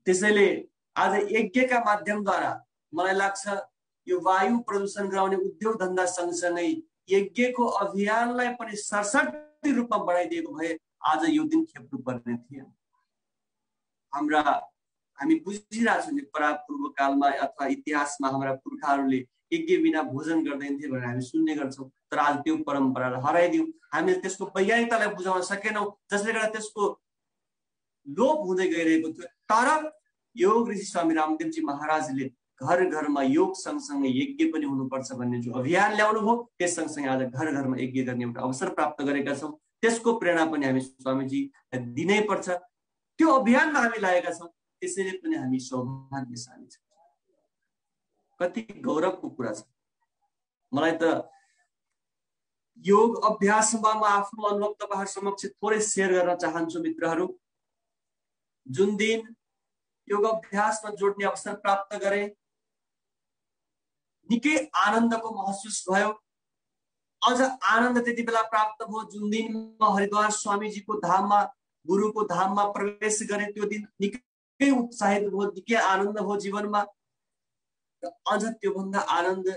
त्यसैले आज यज्ञका माध्यमद्वारा मलाई लाग्छ यो वायु प्रदूषण गराउने उद्योग धन्दा सँगसँगै यज्ञको अभियानलाई पनि सशक्त रूपमा बढाइदिएको भए आज यो दिन खेप्नु पर्ने थिएन। हामी बुझिरहेको छौँ पूर्व कालमा अथवा इतिहासमा हाम्रा पुर्खाहरूले यज्ञ बिना भोजन गर्दैनथे भनेर हामी सुन्ने गर्छौँ, तर आज त्यो परम्परालाई हराइदियौँ। हामीले त्यसको वैज्ञानिकतालाई बुझाउन सकेनौँ, जसले गर्दा त्यसको लोप हुँदै गइरहेको थियो। तर योग ऋषि स्वामी रामदेवजी महाराजले घर घरमा योग सँगसँगै यज्ञ पनि हुनुपर्छ भन्ने जो अभियान ल्याउनु भयो, त्यस सँगसँगै आज घर घरमा यज्ञ गर्ने एउटा अवसर प्राप्त गरेका छौँ। त्यसको प्रेरणा पनि हामी स्वामीजी दिनै पर्छ। त्यो अभियानमा हामी लागेका छौँ, त्यसैले पनि हामी सौभाग्यशाली छौँ। कति गौरवको कुरा छ। मलाई त योग अभ्यासमा म आफ्नो अनुभव तपाईहरु समक्ष थोरै शेयर गर्न चाहन्छु मित्रहरू। जुन दिन योग अभ्यासमा जोड्ने अवसर प्राप्त गरे, निकै आनन्दको महसुस भयो। अझ आनन्द त्यति बेला प्राप्त भयो जुन दिन म हरिद्वार स्वामीजीको धाममा, गुरुको धाममा प्रवेश गरे। त्यो दिन निकै उत्साहित भयो, निकै आनन्द भयो जीवनमा। अझ त्योभन्दा आनन्द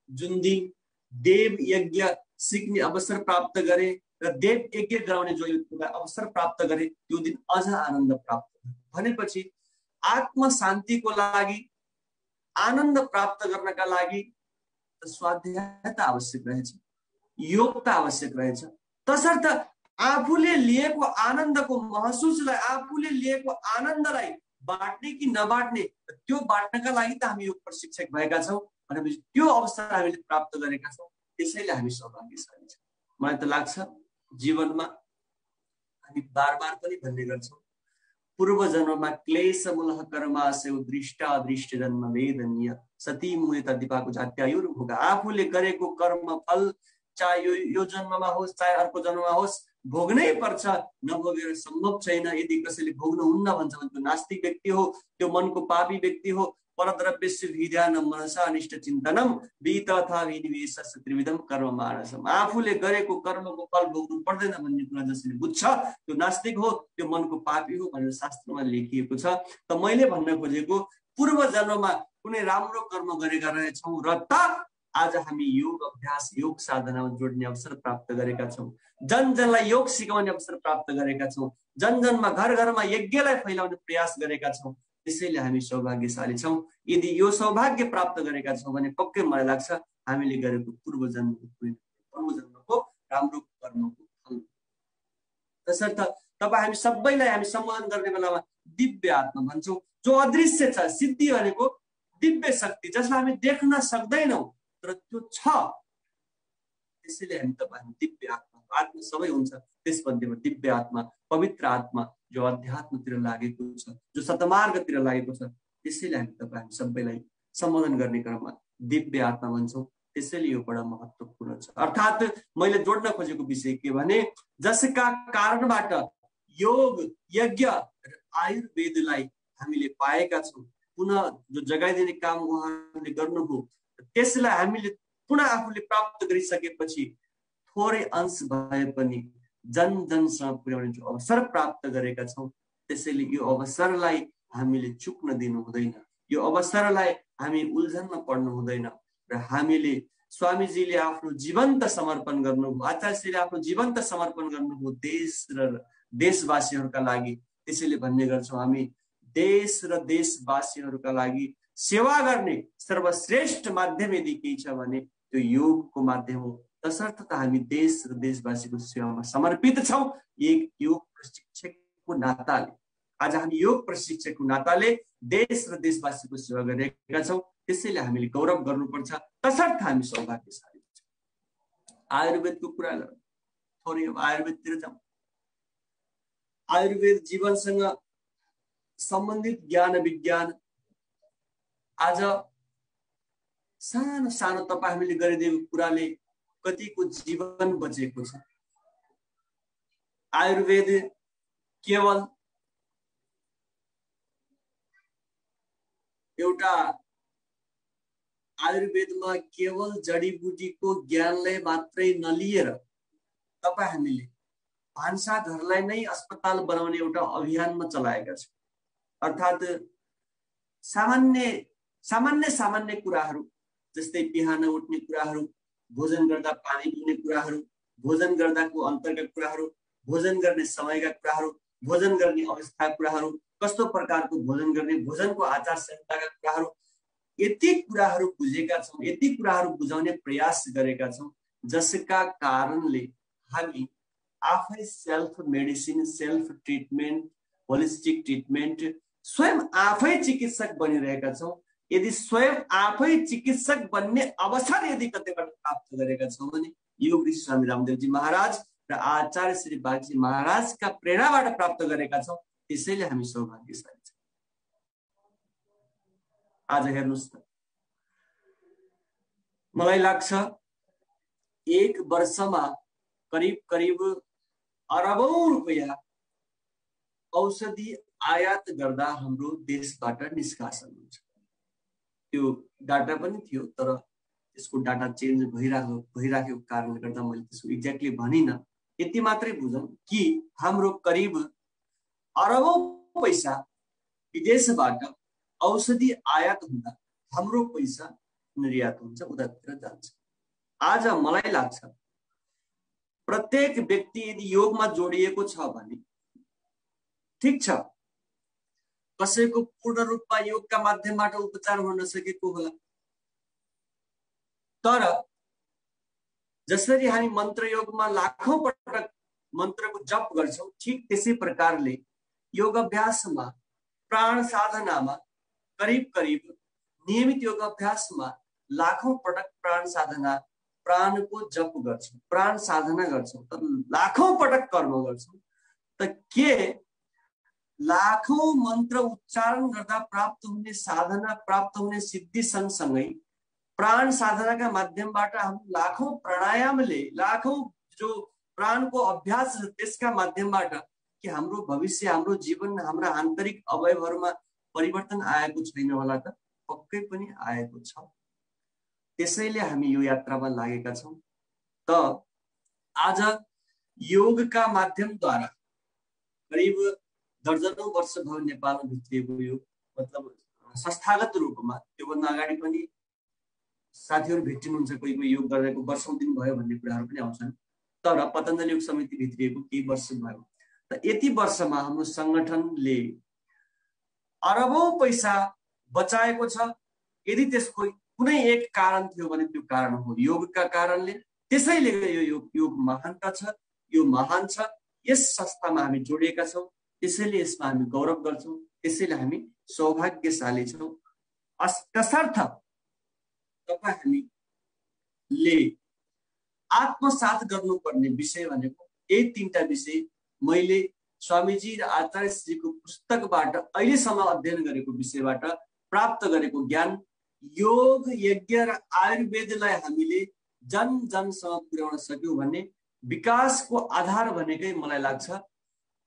जुन दिन देव यज्ञ सिक्ने अवसर प्राप्त गरे र देव यज्ञ गराउने जो अवसर प्राप्त गरे, त्यो दिन अझ आनन्द प्राप्त भनेपछि आत्म शान्तिको लागि, आनन्द प्राप्त गर्नका लागि स्वाध्याय त आवश्यक रहेछ, योग त आवश्यक रहेछ। तसर्थ आफूले लिएको आनन्दको महसुसलाई, आफूले लिएको आनन्दलाई बाँड्ने कि नबाँड्ने, त्यो बाँड्नका लागि त हामी योग प्रशिक्षक भएका छौँ भनेपछि त्यो अवसर हामीले प्राप्त गरेका छौँ। त्यसैले हामी सौभाग्यशाली छौँ। मलाई त लाग्छ जीवनमा हामी बार बार पनि भन्ने गर्छौँ, पूर्व जन्ममा क्लेश मूलः कर्माशय दृष्टा अदृष्ट जन्म वेदनीय सती मुयता दिपाको जात्यायुर भोग। आफूले गरेको कर्म फल चाहे यो जन्ममा होस् चाहे अर्को जन्ममा होस् भोग्नै पर्छ, नभोगेर सम्भव छैन। यदि कसैले भोग्नुहुन्न भन्छ भने त्यो नास्तिक व्यक्ति हो, त्यो मनको पापी व्यक्ति हो। परद्रव्यस्य विद्यानं मनसा अनिष्ट चिन्तनम वितथा विनिवेश त्रिविधम कर्म मानसम। आफूले गरेको कर्मको फल भोग्नु पर्दैन भन्ने कुरा जसले बुझ्छ त्यो नास्तिक हो, त्यो मनको पापी हो भनेर शास्त्रमा लेखिएको छ। त मैले भन्न खोजेको पूर्व जन्ममा कुनै राम्रो कर्म गरेका रहेछौँ र त आज हामी योग अभ्यास, योग साधनामा जोड्ने अवसर प्राप्त गरेका छौँ। जन जनलाई योग सिकाउने अवसर प्राप्त गरेका छौँ। जन जनमा घर घरमा यज्ञलाई फैलाउने प्रयास गरेका छौँ। त्यसैले हामी सौभाग्यशाली छौँ। यदि यो सौभाग्य प्राप्त गरेका छौँ भने पक्कै मलाई लाग्छ हामीले गरेको पूर्व जन्मको राम्रो कर्मको फल। तसर्थ तपाईँ हामी सबैलाई हामी सम्बोधन गर्ने बेलामा दिव्य आत्मा भन्छौँ। जो अदृश्य छ, सिद्धि भनेको दिव्य शक्ति जसलाई हामी देख्न सक्दैनौँ तर त्यो छ। त्यसैले हामी तपाईँ दिव्य आत्मा सबै हुन्छ, त्यसमध्येमा दिव्य आत्मा, पवित्र आत्मा जो अध्यात्मतिर लागेको छ, जो सतमार्गतिर लागेको छ, त्यसैले हामी तपाईँ सबैलाई सम्बोधन गर्ने क्रममा दिव्य आत्मा भन्छौँ। त्यसैले यो बडा महत्त्वपूर्ण छ। अर्थात् मैले जोड्न खोजेको विषय के भने, जसका कारणबाट योग यज्ञ र आयुर्वेदलाई हामीले पाएका छौँ, पुनः जो जगाइदिने काम उहाँहरूले गर्नुभयो, त्यसलाई हामीले पुनः आफूले प्राप्त गरिसकेपछि थोरै अंश भए पनि जन जनसँग पुर्याउने जो अवसर प्राप्त गरेका छौँ, त्यसैले यो अवसरलाई हामीले चुक्न दिनु हुँदैन। यो अवसरलाई हामी उल्झनमा पर्नु हुँदैन र हामीले स्वामीजीले आफ्नो जीवन्त समर्पण गर्नुभयो, आचार्यले आफ्नो जीवन्त समर्पण गर्नुभयो देश र देशवासीहरूका लागि। त्यसैले भन्ने गर्छौँ हामी देश र देशवासीहरूका लागि सेवा गर्ने सर्वश्रेष्ठ माध्यम यदि केही छ भने त्यो योगको माध्यम हो। तसर्थ त हामी देश र देशवासीको सेवामा समर्पित छौँ। एक योग प्रशिक्षकको नाताले आज हामी योग प्रशिक्षकको नाताले देश र देशवासीको सेवा गरिरहेका छौँ। त्यसैले हामीले गौरव गर्नुपर्छ। तसर्थ हामी सौभाग्यशाली छौँ। आयुर्वेदको कुरा थोरै आयुर्वेदतिर जाउँ। आयुर्वेद जीवनसँग सम्बन्धित ज्ञान विज्ञान आज सानो सानो तपाईँ हामीले गरिदिएको कुराले कतिको जीवन बचेको छ। आयुर्वेद केवल एउटा आयुर्वेदमा केवल जडीबुटीको ज्ञानलाई मात्रै नलिएर तपाईँ हामीले भान्साघरलाई नै अस्पताल बनाउने एउटा अभियानमा चलाएका छौँ। अर्थात् सामान्य सामान्य कुराहरू जस्तै बिहान उठ्ने कुराहरू, भोजन गर्दा पानी पिउने कुराहरू, भोजन गर्दाको अन्तरका कुराहरू, भोजन गर्ने समयका कुराहरू, भोजन गर्ने अवस्थाका कुराहरू, कस्तो प्रकारको भोजन गर्ने, भोजनको आचार संहिताका कुराहरू, यति कुराहरू बुझेका छौँ, यति कुराहरू बुझाउने प्रयास गरेका छौँ, जसका कारणले हामी आफै self medicine, self treatment, holistic treatment, स्वयं आफै चिकित्सक बनिरहेका छौँ। यदि स्वयं आफै चिकित्सक बन्ने अवसर यदि कतैबाट प्राप्त गरेका छौँ भने योग ऋषि स्वामी रामदेवजी महाराज र आचार्य श्री बागजी महाराजका प्रेरणाबाट प्राप्त गरेका छौँ। त्यसैले हामी सौभाग्यशाली छौँ। आज हेर्नुहोस् त, मलाई लाग्छ 1 वर्षमा करिब अरबौं रुपैयाँ औषधि आयात गर्दा हाम्रो देशबाट निष्कासन हुन्छ। त्यो डाटा पनि थियो, तर त्यसको डाटा चेन्ज भइराखेको कारणले गर्दा मैले त्यसको एक्ज्याक्टली भनिनँ। यति मात्रै बुझौँ कि हाम्रो करिब अरबौं पैसा विदेशबाट औषधि आयात हुँदा हाम्रो पैसा निर्यात हुन्छ, उतातिर जान्छ। आज मलाई लाग्छ प्रत्येक व्यक्ति यदि योगमा जोडिएको छ भने ठिक छ, कसैको पूर्ण रूपमा योगका माध्यमबाट उपचार हुन नसकेको होला, तर जसरी हामी मन्त्र योगमा लाखौं पटक मन्त्रको जप गर्छौं, ठिक त्यसै प्रकारले योग अभ्यासमा, प्राण साधनामा करिब नियमित योग अभ्यासमा लाखौं पटक प्राण साधना, प्राणको जप गर्छौं, प्राण साधना गर्छौं, तर लाखौं पटक कर्म गर्छौं। त के लाखौं मन्त्र उच्चारण गर्दा प्राप्त हुने साधना, प्राप्त हुने सिद्धि सँगसँगै प्राण साधनाका माध्यमबाट हम लाखौं प्राणायामले, लाखौं जो प्राणको अभ्यास छ त्यसका माध्यमबाट कि हाम्रो भविष्य, हाम्रो जीवन, हाम्रा आन्तरिक अवयवहरूमा परिवर्तन आएको छैन होला त? पक्कै पनि आएको छ। त्यसैले हामी यो यात्रामा लागेका छौं। त आज योगका माध्यमद्वारा करिब दर्जनौं वर्ष भयो नेपालमा भित्रिएको योग, मतलब संस्थागत रूपमा। त्योभन्दा अगाडि पनि साथीहरू भेटिनुहुन्छ, कोही योग गरेको वर्षौं दिन भयो भन्ने कुराहरू पनि आउँछन्, तर पतञ्जलि योग समिति भित्रिएको केही वर्ष भयो। त यति वर्षमा हाम्रो संगठनले अरबौं पैसा बचाएको छ। यदि त्यसको कुनै एक कारण थियो भने त्यो कारण हो योगका कारणले। त्यसैले यो योग महानता छ, यो महान छ। यस संस्थामा हामी जोडिएका छौं, त्यसैले यसमा हामी गौरव गर्छौं, त्यसैले हामी सौभाग्यशाली छौं। तसर्थ तपाईं हामीले आत्मसात गर्नुपर्ने विषय भनेको यही 3टा विषय मैले स्वामीजी र आचार्य श्रीको पुस्तकबाट अहिलेसम्म अध्ययन गरेको विषयबाट प्राप्त गरेको ज्ञान, योग, यज्ञ र आयुर्वेदलाई हामीले जन जनसम्म पुर्याउन सक्यौं भने विकासको आधार भनेकै मलाई लाग्छ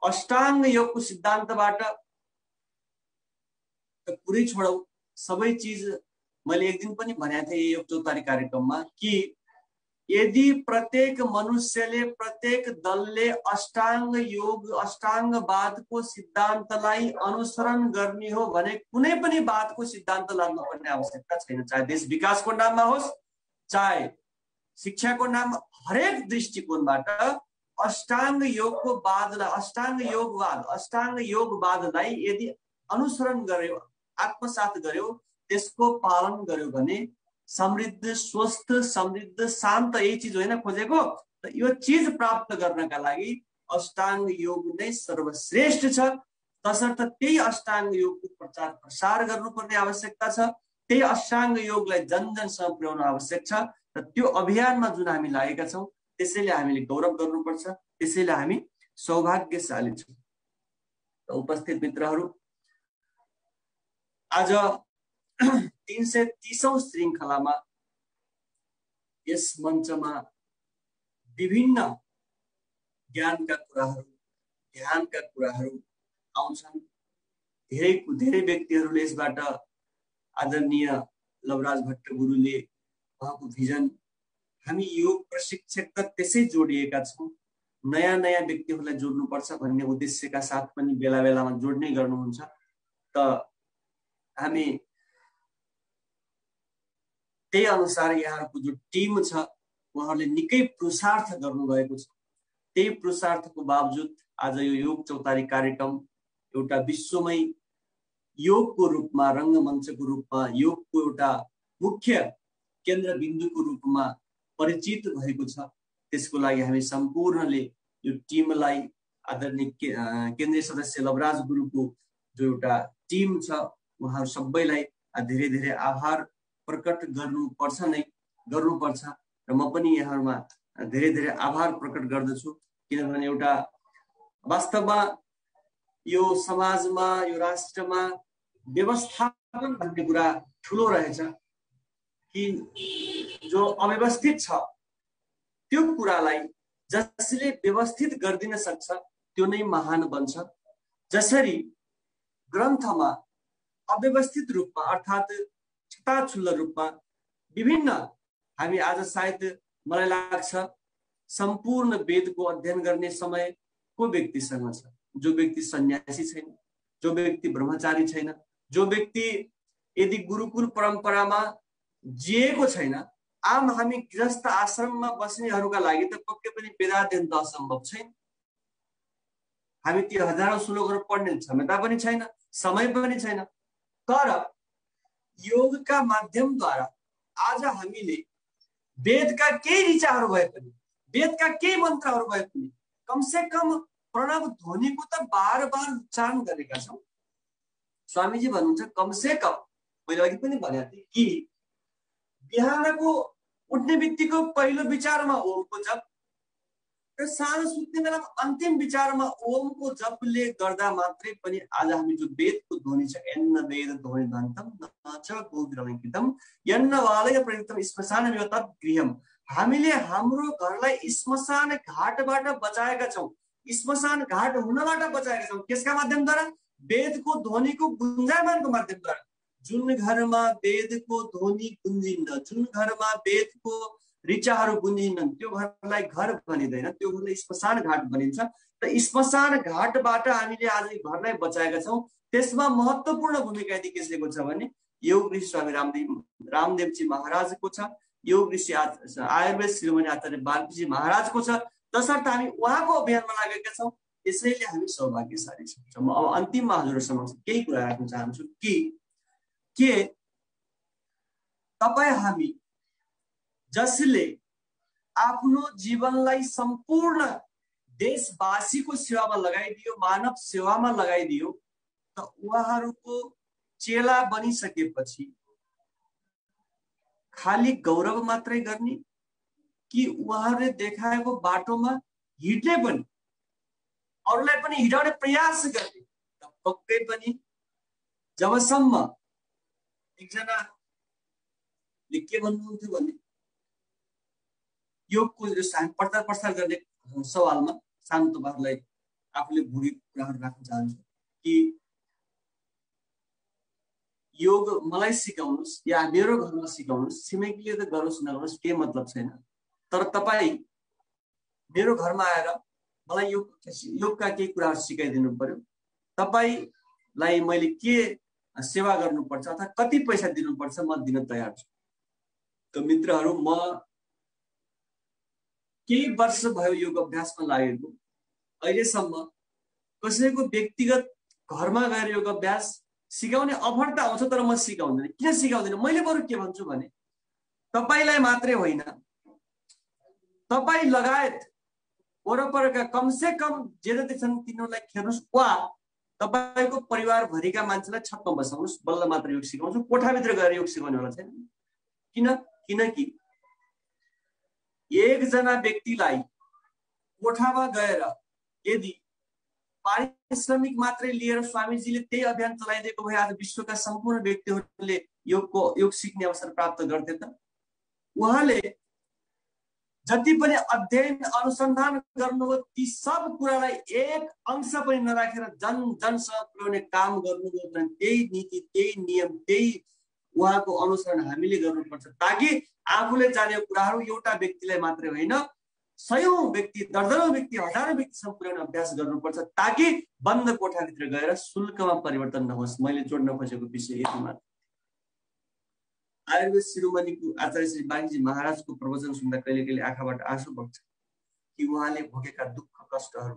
अष्टाङ्ग योगको सिद्धान्तबाट पुरै छोडौ, सबै चिज मैले एक दिन पनि भनेको थिएँ योग चौतारी कार्यक्रममा कि यदि प्रत्येक मनुष्यले, प्रत्येक दलले अष्टाङ्ग योग, अष्टाङ्गवादको सिद्धान्तलाई अनुसरण गर्ने हो भने कुनै पनि वादको सिद्धान्त लाग्नु पर्ने आवश्यकता छैन। चाहे देश विकासको नाममा होस्, चाहे शिक्षाको नाममा, हरेक दृष्टिकोणबाट अष्टाङ्ग योगको वादलाई, अष्टाङ्ग योगवादलाई यदि अनुसरण गर्यो, आत्मसात गर्यो, त्यसको पालन गर्यो भने समृद्ध, स्वस्थ, समृद्ध, शान्त, यही चीज होइन खोजेको। त यो चीज प्राप्त गर्नका लागि अष्टाङ्ग योग नै सर्वश्रेष्ठ छ। तसर्थ त्यही अष्टाङ्ग योगको प्रचार प्रसार गर्नुपर्ने आवश्यकता छ, त्यही अष्टाङ्ग योगलाई जन जनसम्म पुर्याउन आवश्यक छ। र त्यो अभियानमा जुन हामी लागेका छौं, त्यसैले हामीले गौरव गर्नुपर्छ, त्यसैले हामी सौभाग्यशाली छौं। उपस्थित मित्रहरू, आज 330औं श्रृङ्खलामा यस मञ्चमा विभिन्न ज्ञानका कुराहरू, ध्यानका कुराहरू आउँछन्। धेरै व्यक्तिहरूले यसबाट आदरणीय लवराज भट्ट गुरुले उहाँको भिजन, हामी योग प्रशिक्षक त त्यसै जोडिएका छौँ, नयाँ व्यक्तिहरूलाई जोड्नुपर्छ भन्ने उद्देश्यका साथ पनि बेला बेलामा जोड्ने गर्नुहुन्छ। त हामी त्यही अनुसार यहाँहरूको जो टिम छ उहाँहरूले निकै पुरुषार्थ गर्नुभएको छ। त्यही पुरुषार्थको बावजुद आज यो योग चौतारी कार्यक्रम एउटा विश्वमै योगको रूपमा, रङ्गमञ्चको रूपमा, योगको एउटा मुख्य केन्द्रबिन्दुको रूपमा परिचित भएको छ। त्यसको लागि हामी सम्पूर्णले यो टिमलाई, आदरणीय केन्द्रीय सदस्य लवराज गुरुको जो एउटा टिम छ उहाँहरू सबैलाई धेरै धेरै आभार प्रकट गर्नुपर्छ र म पनि यहाँहरूमा धेरै धेरै आभार प्रकट गर्दछु। किनभने एउटा वास्तवमा यो समाजमा, यो राष्ट्रमा व्यवस्थापन भन्ने कुरा ठुलो रहेछ कि जो अव्यवस्थित छ त्यो कुरालाई जसले व्यवस्थित गरिदिन सक्छ त्यो नै महान बन्छ। जसरी ग्रन्थमा अव्यवस्थित रूपमा अर्थात् छताछुल्लो रूपमा विभिन्न, हामी आज सायद मलाई लाग्छ सम्पूर्ण वेदको अध्ययन गर्ने समय को व्यक्तिसँग छ? जो व्यक्ति सन्यासी छैन, जो व्यक्ति ब्रह्मचारी छैन, जो व्यक्ति यदि गुरुकुल परम्परामा जिएको छैन, आम हामी गृहस्थ आश्रममा बस्नेहरूका लागि त पक्कै पनि वेदाध्ययन त असम्भव छैन। हामी ती हजारौं श्लोकहरू पढ्ने क्षमता पनि छैन, समय पनि छैन। तर योगका माध्यमद्वारा आज हामीले वेदका केही ऋचाहरू भए पनि, वेदका केही मन्त्रहरू भए पनि कमसे कम प्रणव ध्वनिको त बार उच्चारण गरेका छौँ। स्वामीजी भन्नुहुन्छ कमसे कम, मैले अघि पनि भनेको थिएँ कि बिहानको उठ्ने बित्तिकै पहिलो विचारमा ओमको जप र साँझ सुत्ने बेलामा अन्तिम विचारमा ओमको जपले गर्दा मात्रै पनि आज हामी जो वेदको ध्वनि छ, यन्न वेद ध्वनि धन्तम न च गोग्रमङ्कितम यन्न वालय प्रयुक्तम श्मशानमेव तत् गृहम्। हामीले हाम्रो घरलाई श्मशान घाटबाट बचाएका छौँ, श्मशान घाट हुनबाट बचाएका छौँ। त्यसका माध्यमद्वारा वेदको ध्वनिको गुन्जायमानको माध्यमद्वारा। जुन घरमा वेदको ध्वनि गुन्जिन्न, जुन घरमा वेदको ऋचाहरू गुन्जिन्न, त्यो घरलाई घर भनिँदैन, त्यो घरलाई श्मशान घाट भनिन्छ। र श्मशान घाटबाट हामीले आज घरलाई बचाएका छौँ। त्यसमा महत्त्वपूर्ण भूमिका यदि कसैको छ भने योग ऋषि स्वामी रामदेवजी महाराजको छ, योग ऋषि आयुर्वेद शिरोमणि आचार्य बालकृष्ण महाराजको छ। तसर्थ हामी उहाँको अभियानमा लागेका छौँ। यसैले हामी सौभाग्यशाली छौँ। म अब अन्तिममा हजुरहरू समक्ष केही कुरा राख्न चाहन्छु कि तपाईँ हामी जसले आफ्नो जीवनलाई सम्पूर्ण देशवासीको सेवामा लगाइदियो, मानव सेवामा लगाइदियो, त उहाँहरूको चेला बनिसकेपछि खाली गौरव मात्रै गर्ने कि उहाँहरूले देखाएको बाटोमा हिँड्ने पनि, अरूलाई पनि हिँडाउने प्रयास गर्ने? त पक्कै पनि जबसम्म एकजनाले के भन्नुहुन्थ्यो भने योगको प्रचार प्रसार गर्ने सवालमा सानो तपाईँहरूलाई आफूले भोगेको कुराहरू राख्न चाहन्छु कि योग मलाई सिकाउनुहोस् या मेरो घरमा सिकाउनुहोस्, छिमेकीले त गरोस् नगरोस् केही मतलब छैन। तर तपाईँ मेरो घरमा आएर मलाई योगका केही कुराहरू सिकाइदिनु पर्यो। तपाईँलाई मैले के सेवा गर्नुपर्छ अथवा कति पैसा दिनुपर्छ म दिन तयार छु। त मित्रहरू, म केही वर्ष भयो योग अभ्यासमा लागेको। अहिलेसम्म कसैको व्यक्तिगत घरमा गएर योग अभ्यास सिकाउने अफर त आउँछ, तर म सिकाउँदैन। किन सिकाउँदैन? मैले बरु के भन्छु भने तपाईँलाई मात्रै होइन, तपाईँ लगायत वरपरका कमसे कम जे जति छन् तिनीहरूलाई खेर्नुहोस्, वा तपाईँको परिवारभरिका मान्छेलाई छतमा बसाउनुहोस्, बल्ल मात्र योग सिकाउँछु। कोठाभित्र गएर योग सिकाउनेवाला छैन। किनकि एकजना व्यक्तिलाई कोठामा गएर यदि पारिश्रमिक मात्रै लिएर स्वामीजीले त्यही अभियान चलाइदिएको भए आज विश्वका सम्पूर्ण व्यक्तिहरूले योग सिक्ने अवसर प्राप्त गर्थे त। उहाँले जति पनि अध्ययन अनुसन्धान गर्नुभयो ती सब कुरालाई एक अंश पनि नराखेर जनसँग पुर्याउने काम गर्नुभयो भने त्यही नीति, त्यही नियम, त्यही उहाँको अनुसरण हामीले गर्नुपर्छ, ताकि आफूले जानेको कुराहरू एउटा व्यक्तिलाई मात्रै होइन, सयौं व्यक्ति, दर्जनौं व्यक्ति, हजारौं व्यक्तिसम्म पुर्याउने अभ्यास गर्नुपर्छ, ताकि बन्द कोठाभित्र गएर शुल्कमा परिवर्तन नहोस्। मैले जोड्न खोजेको विषय यति मात्र। आयुर्वेद शिरोमणिको आचार्य श्री बागजी महाराजको प्रवचन सुन्दा कहिले कहिले आँखाबाट आँसु बग्छ कि उहाँले भोगेका दुःख कष्टहरू,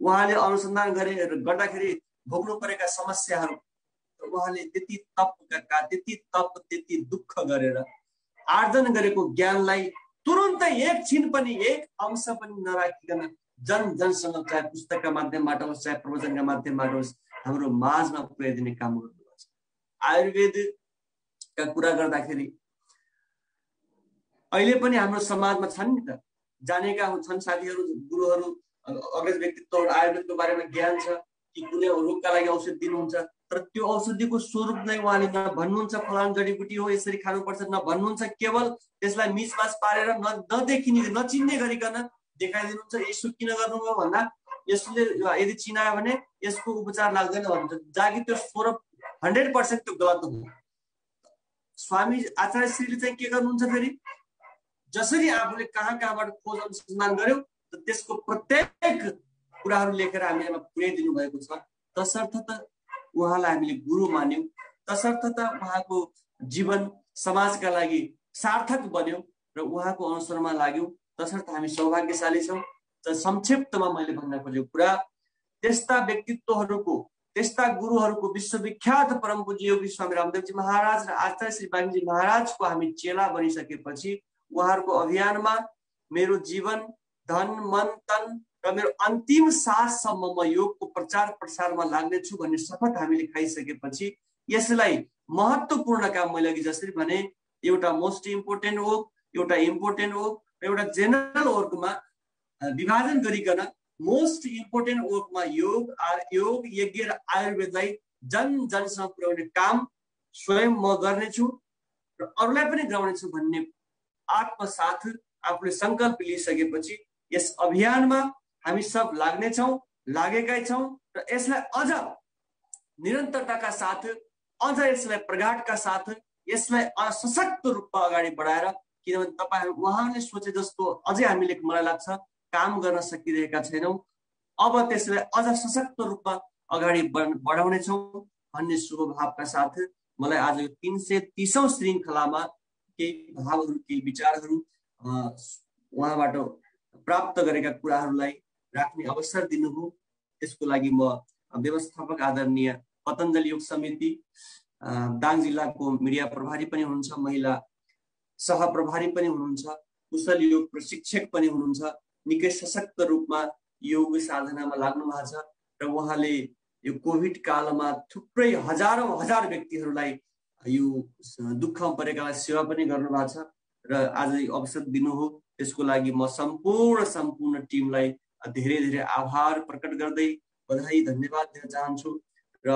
उहाँले अनुसन्धान गर्दाखेरि भोग्नु परेका समस्याहरू, उहाँले त्यति दुःख गरेर आर्जन गरेको ज्ञानलाई तुरुन्तै एकछिन पनि एक अंश पनि नराखिकन जनसँग चाहे पुस्तकका माध्यमबाट होस्, चाहे प्रवचनका माध्यमबाट होस्, हाम्रो माझमा पुर्याइदिने काम गर्नुभएको छ। आयुर्वेदका कुरा गर्दाखेरि अहिले पनि हाम्रो समाजमा छन् नि त, जानेका छन् साथीहरू, गुरुहरू, अग्रज व्यक्तित्वहरू, आयुर्वेदको बारेमा ज्ञान छ कि कुनै रोगका लागि औषधि दिनुहुन्छ, तर त्यो औषधिको स्वरूप नै उहाँले न भन्नुहुन्छ फलान जडीबुटी हो यसरी खानुपर्छ, न भन्नुहुन्छ केवल त्यसलाई मिसमास पारेर नदेखिने नचिन्ने गरिकन देखाइदिनुहुन्छ। यसो किन गर्नुभयो भन्दा यसले यदि चिनायो भने यसको उपचार लाग्दैन भन्नुहुन्छ, जहाँकि त्यो स्वरूप 100% त्यो गलत हो। स्वामी आचार्य श्रीले चाहिँ के गर्नुहुन्छ फेरि, जसरी आफूले कहाँबाट खोज अनुसन्धान गर्यो त्यसको प्रत्येक कुराहरू लेखेर हामीलाई पुर्याइदिनु भएको छ। तसर्थ त उहाँलाई हामीले गुरु मान्यौं, तसर्थ त उहाँको जीवन समाजका लागि सार्थक बन्यो र उहाँको अनुसरणमा लाग्यौं, तसर्थ हामी सौभाग्यशाली छौं। त संक्षिप्तमा मैले भन्न खोजेको कुरा, त्यस्ता व्यक्तित्वहरूको, त्यस्ता गुरुहरूको, विश्वविख्यात परम पूज्य योगी स्वामी रामदेवजी महाराज र आचार्य श्री बागजी महाराजको हामी चेला बनिसकेपछि उहाँहरूको अभियानमा मेरो जीवन, धन, मन, तन र मेरो अन्तिम साससम्म म योगको प्रचार प्रसारमा लाग्नेछु भन्ने शपथ हामीले खाइसकेपछि यसलाई महत्त्वपूर्ण काम, मैले अघि जसरी भने एउटा मोस्ट इम्पोर्टेन्ट वर्क, एउटा इम्पोर्टेन्ट वर्क र एउटा जेनरल वर्कमा विभाजन गरिकन मोस्ट इम्पोर्टेन्ट वर्कमा योग यज्ञ र आयुर्वेदलाई जनसँग पुर्याउने काम स्वयं म गर्नेछु र अरूलाई पनि गराउनेछु भन्ने आत्मसाथ आफूले संकल्प लिइसकेपछि यस अभियानमा हामी सब लाग्नेछौँ, लागेकै छौँ र यसलाई अझ निरन्तरताका साथ, अझ यसलाई प्रगाटका साथ, यसलाई सशक्त रूपमा अगाडि बढाएर, किनभने तपाईहरु उहाँले सोचे जस्तो अझै हामीले, मलाई लाग्छ, काम गर्न सकिरहेका छैनौं। अब त्यसलाई अझ सशक्त रूपमा अगाडि बढाउनेछौँ भन्ने शुभ भावका साथ मलाई आज यो 330औं श्रृङ्खलामा केही भावहरू, केही विचारहरू उहाँबाट प्राप्त गरेका कुराहरूलाई राख्ने अवसर दिनुभयो। त्यसको लागि म व्यवस्थापक आदरणीय पतञ्जलि योग समिति दाङ जिल्लाको मिडिया प्रभारी पनि हुनुहुन्छ, महिला सहप्रभारी पनि हुनुहुन्छ, कुशल योग प्रशिक्षक पनि हुनुहुन्छ, निकै सशक्त रूपमा योग साधनामा लाग्नु भएको छ र उहाँले यो कोभिड कालमा थुप्रै हजार व्यक्तिहरूलाई यो दुःखमा परेकालाई सेवा पनि गर्नु भएको छ र आज अवसर दिनुभयो। त्यसको लागि म सम्पूर्ण टिमलाई धेरै आभार प्रकट गर्दै बधाई धन्यवाद दिन चाहन्छु र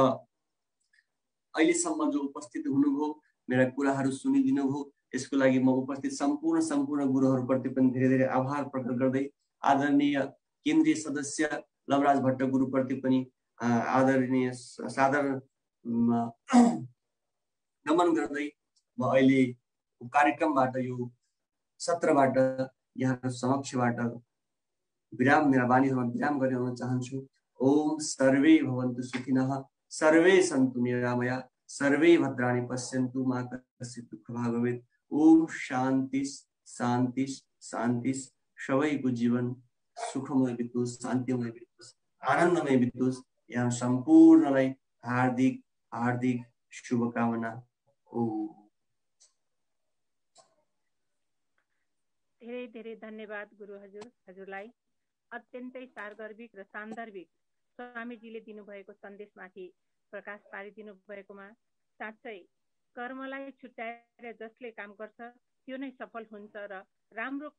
अहिलेसम्म जो उपस्थित हुनुभयो, मेरा कुराहरू सुनिदिनु भयो, यसको लागि म उपस्थित सम्पूर्ण गुरुहरूप्रति पनि धेरै आभार प्रकट गर्दै आदरणीय केन्द्रीय सदस्य लवराज भट्ट गुरुप्रति पनि आदरणीय साधारण नमन गर्दै म अहिले कार्यक्रमबाट, यो सत्रबाट यहाँको समक्षबाट मेरा वाणीहरूमा विराम गर्न चाहन्छु। ओम सर्वे भवन्तु सुखिनः, सर्वे सन्तु निरामया, सर्वे भद्राणि पश्यन्तु, मा कश्चित् दुःखभाग् भवेत्। ओम शान्ति शान्ति शान्ति। सबैको जीवन सुखमय बितोस्, शान्तिमय बितोस्, आनन्दमय बितोस्। यहाँ सम्पूर्णलाई हार्दिक शुभकामना। धेरै धन्यवाद गुरु हजुरलाई। अत्यन्तै सार्गर्भिक र सान्दर्भिक स्वामीजीले दिनुभएको सन्देशमाथि प्रकाश पारिदिनु भएकोमा साँच्चै कर्मलाई छुट्याएर जसले काम गर्छ त्यो नै सफल हुन्छ र राम्रो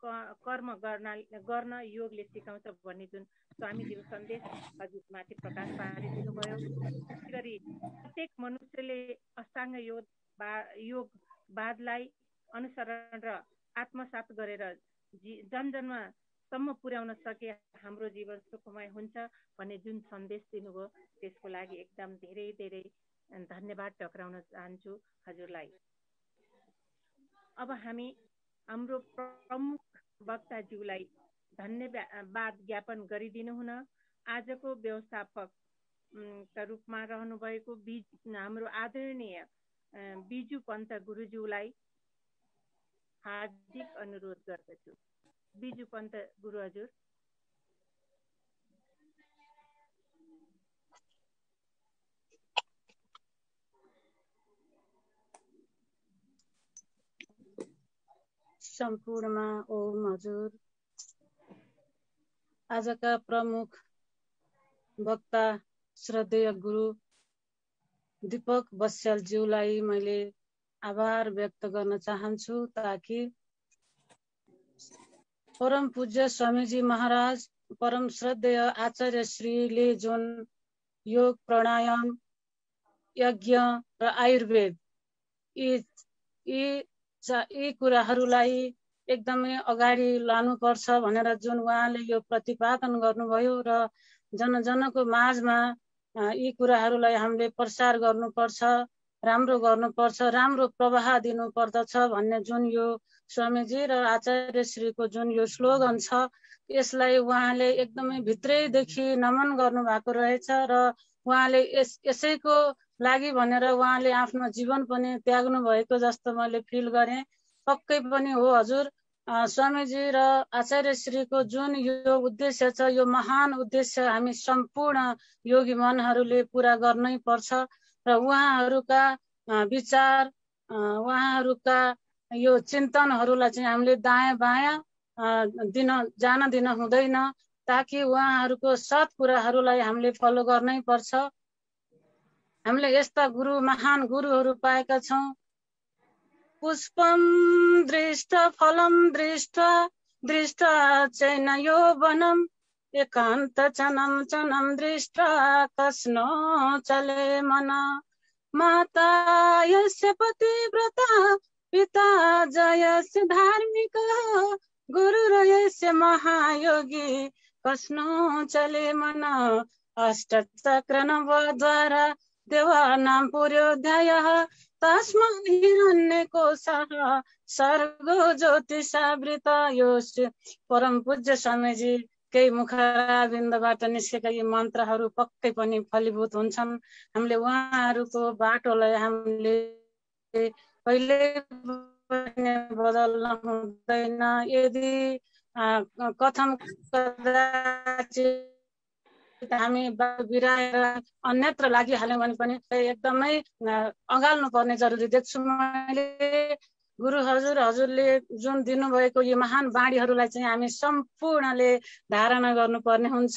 कर्म गर्न योगले सिकाउँछ भन्ने जुन स्वामीजीको सन्देश हजुरमाथि प्रकाश पारिदिनुभयो। त्यसैगरी प्रत्येक मनुष्यले अष्टाङ्ग योगवादलाई अनुसरण र आत्मसात गरेर जन्मसम्म पुर्याउन सके हाम्रो जीवन सुखमय हुन्छ भन्ने जुन सन्देश दिनुभयो त्यसको लागि एकदम धेरै धेरै धन्यवाद टक्राउन चाहन्छु हजुरलाई। अब हामी हाम्रो प्रमुख वक्ताज्यूलाई धन्यवाद ज्ञापन गरिदिनु हुन आजको व्यवस्थापक का रूपमा रहनुभएको हाम्रो आदरणीय बिजु पन्त गुरुज्यूलाई हार्दिक अनुरोध गर्दछु। बिजु पन्त गुरु हजुर। सम्पूर्णमा ओम हजुर। आजका प्रमुख वक्ता श्रद्धेय गुरु दीपक बस्यालज्यूलाई मैले आभार व्यक्त गर्न चाहन्छु ताकि परम पूज्य स्वामीजी महाराज परम श्रद्धेय आचार्य श्रीले जुन योग प्राणायाम यज्ञ र आयुर्वेद यी कुराहरूलाई एकदमै अगाडि लानुपर्छ भनेर जुन उहाँले यो प्रतिपादन गर्नुभयो र जनजनको माझमा यी कुराहरूलाई हामीले प्रसार गर्नुपर्छ, राम्रो गर्नुपर्छ, राम्रो प्रवाह दिनु पर्दछ भन्ने जुन यो स्वामीजी र आचार्य श्रीको जुन यो स्लोगन छ यसलाई उहाँले एकदमै भित्रैदेखि नमन गर्नु भएको रहेछ र उहाँले यसैको लागि भनेर उहाँले आफ्नो जीवन पनि त्याग्नु भएको जस्तो मैले फिल गरेँ। पक्कै पनि हो हजुर। स्वामीजी र आचार्य श्रीको जुन यो उद्देश्य छ यो महान उद्देश्य हामी सम्पूर्ण योगी मनहरूले पूरा गर्नै पर्छ र उहाँहरूका विचार उहाँहरूका यो चिन्तनहरूलाई चाहिँ हामीले दायाँ बायाँ जान दिन हुँदैन ताकि उहाँहरूको सत् कुराहरूलाई हामीले फलो गर्नै पर्छ। हामीले यस्ता महान गुरुहरू पाएका छौँ। पुष्पम दृष्ट फलम दृष्ट दृष्ट चैन यौवनम एकान्त चनम चनम दृष्ट कस्नो चले मन माता यस्य पतिव्रता पिता जयस्य धार्मिक गुरुर्यस्य महायोगी कस्नो चले मन अष्टचक्र नवद्वारा देवानां पुर्योऽध्यायः तस्मात् हिरण्यकोशः सर्गो ज्योतिषावृत। यो परम पूज्य स्वामीजी केही मुखबिन्दबाट निस्केका यी मन्त्रहरू पक्कै पनि फलीभूत हुन्छन्। हामीले उहाँहरूको बाटोलाई हामीले कहिले पनि बदल्न हुँदैन। यदि कथम हामी बिराएर अन्यत्र लागिहाल्यौँ भने पनि एकदमै अँगाल्नु पर्ने जरुरी देख्छु मैले। गुरु हजुरले जुन दिनुभएको यो महान बाणीहरूलाई चाहिँ हामी सम्पूर्णले धारणा गर्नुपर्ने हुन्छ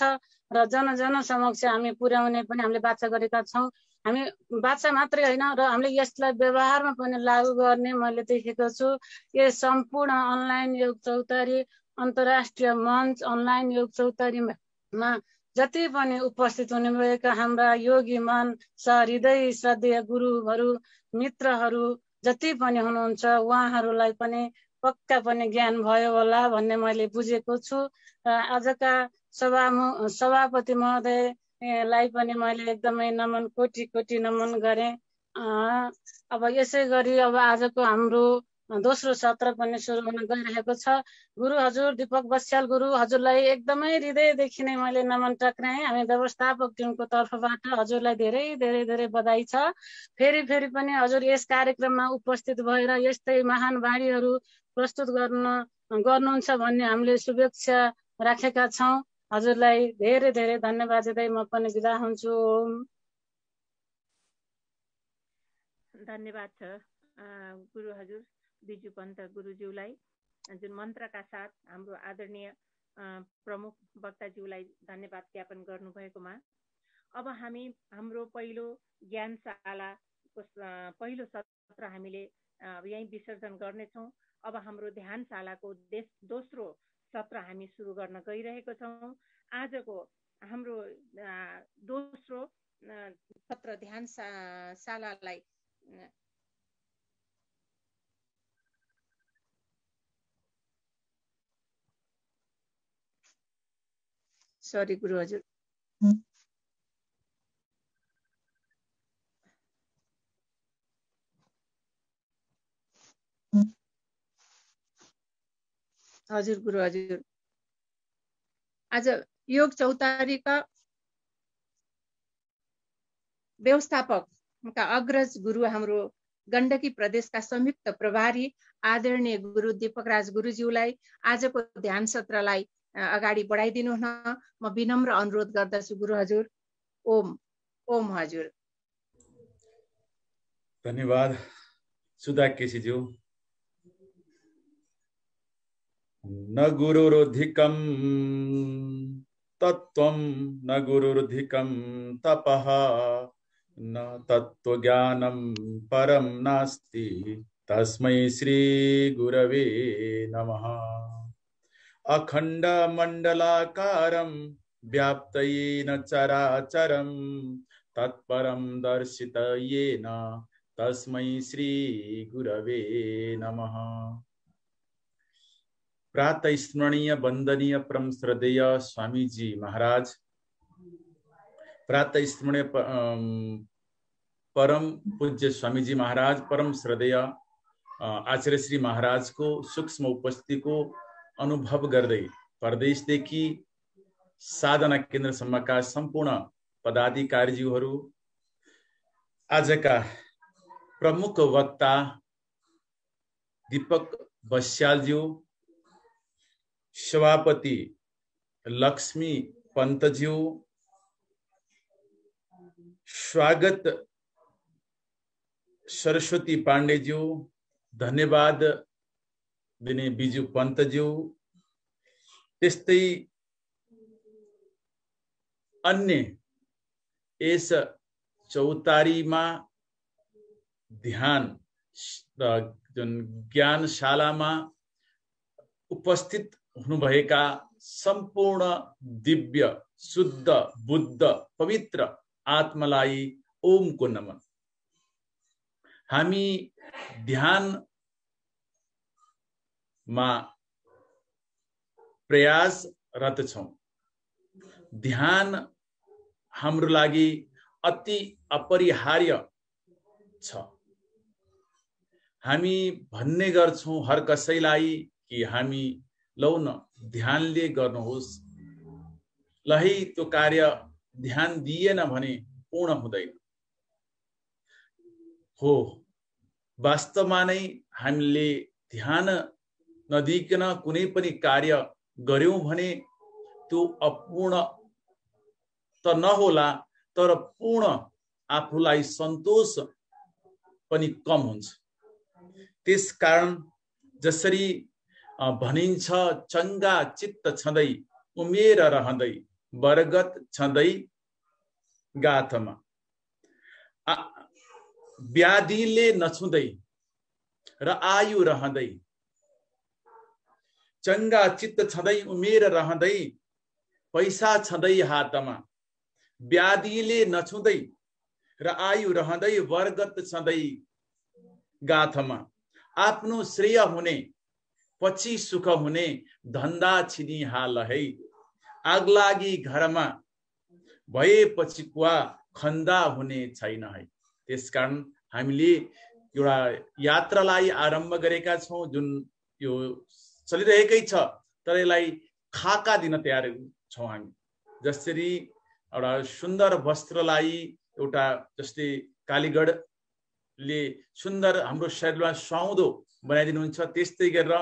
र जन समक्ष हामी पुर्याउने पनि हामीले बाचा गरेका छौँ। हामी बाचा मात्रै होइन र हामीले यसलाई व्यवहारमा पनि लागू गर्ने मैले देखेको छु। यो सम्पूर्ण अनलाइन योग चौतारी अन्तर्राष्ट्रिय मञ्च अनलाइन योग चौतारीमा जति पनि उपस्थित हुनुभएका हाम्रा योगी मन सहृदय श्रद्धेय गुरुहरू मित्रहरू जति पनि हुनुहुन्छ उहाँहरूलाई पनि पक्का पनि ज्ञान भयो होला भन्ने मैले बुझेको छु। आजका सभापति महोदयलाई पनि मैले एकदमै नमन कोटि नमन गरेँ। अब यसै गरी अब आजको हाम्रो दोस्रो सत्र पनि सुरु हुन गइरहेको छ। गुरु हजुर दीपक बस्याल गुरु हजुरलाई एकदमै हृदयदेखि नै मैले नमन टक्राएँ। हामी व्यवस्थापक टिमको तर्फबाट हजुरलाई धेरै धेरै धेरै बधाई छ। फेरि पनि हजुर यस कार्यक्रममा उपस्थित भएर यस्तै महान बाणीहरू प्रस्तुत गर्नुहुन्छ भन्ने हामीले शुभेच्छा राखेका छौँ। हजुरलाई धेरै धेरै धन्यवाद दिँदै म पनि बिदा हुन्छु। ओम। धन्यवाद छ गुरु हजुर बिजु पन्त गुरुज्यूलाई जुन मन्त्रका साथ हाम्रो आदरणीय प्रमुख वक्ताज्यूलाई धन्यवाद ज्ञापन गर्नुभएकोमा। अब हामी हाम्रो पहिलो ज्ञानशालाको पहिलो सत्र हामीले यही विसर्जन गर्नेछौँ। अब हाम्रो ध्यानशालाको दोस्रो सत्र हामी सुरु गर्न गइरहेको छौँ। आजको हाम्रो दोस्रो सत्र ध्यानशालालाई सरी गुरु हजुर, हजुर गुरु हजुर, आज योग चौतारीका व्यवस्थापकका अग्रज गुरु हाम्रो गण्डकी प्रदेशका संयुक्त प्रभारी आदरणीय गुरु दीपक राज गुरुज्यूलाई आजको ध्यान सत्रलाई अगाडि बढाइदिनु हुन म विनम्र अनुरोध गर्दछु गुरु हजुर। ओम ओम हजुर। धन्यवाद सुधा केसीज्यू। न गुरुरुधिकं तत्त्वं न गुरुरुधिकं तपः न तत्त्वज्ञानं परं नास्ति तस्मै श्री गुरवे नमः। अखण्डमण्डलाकारं व्याप्तयेन चराचरं तत्परं दर्शितयेन तस्मै श्री गुरवे नमः। प्रातः स्मरणीय वंदनीय परम श्रद्धेय स्वामीजी महाराज, प्रातः स्मरणीय परम पूज्य स्वामीजी महाराज, परम श्रद्धेय आचार्य श्री महाराज को सूक्ष्म उपस्थिति को अनुभव गर्दै प्रदेशदेखि साधना केन्द्रसम्मका सम्पूर्ण पदाधिकारीज्यूहरू, आजका प्रमुख वक्ता दीपक बस्यालज्यू, सभापति लक्ष्मी पंतज्यू, स्वागत सरस्वती पाण्डेज्यू, धन्यवाद दिने बिजु पंतज्यू, त्यस्तै अन्य यस चौतारीमा ध्यान ज्ञानशालामा उपस्थित हुनुभएका सम्पूर्ण दिव्य शुद्ध बुद्ध पवित्र आत्मालाई ओमको नमन। हामी ध्यानमा प्रयासरत छौं। ध्यान हाम्रो लागि अति अपरिहार्य छ। हामी भन्ने गर्छौं हर कसैलाई कि हामी लौ न ध्यानले गर्नुहोस्, लही त्यो कार्य ध्यान दिएन भने पूर्ण हुँदैन। हो, वास्तवमा नै हामीले ध्यान नदिकन कुनै पनि कार्य गर्यौं भने त्यो अपूर्ण त नहोला, तर पूर्ण आफूलाई सन्तोष पनि कम हुन्छ। त्यसकारण जसरी भनिन्छ, चङ्गा चित्त छँदै उमेर रहँदै बरगत छँदै गाथमा, व्याधिले नछुँदै र आयु रहँदै, चङ्गा चित्त छँदै उमेर रहँदै पैसा छँदै हातमा, व्याधिले नछुँदै र आयु रहँदै वर्गत छँदै गाथमा, आफ्नो श्रेय हुने पछि सुख हुने धन्दा छिनी हाल है, आगलागी घरमा भएपछि कुवा खन्दा हुने छैन है। त्यसकारण हामीले एउटा यात्रालाई आरम्भ गरेका छौं, जुन यो चलिरहेकै छ, तर यसलाई खाका दिन तयार छौं हामी। जसरी एउटा सुन्दर वस्त्रलाई एउटा जस्तै कालीगढले सुन्दर हाम्रो शरीरमा सुहाउँदो बनाइदिनुहुन्छ, त्यस्तै गरेर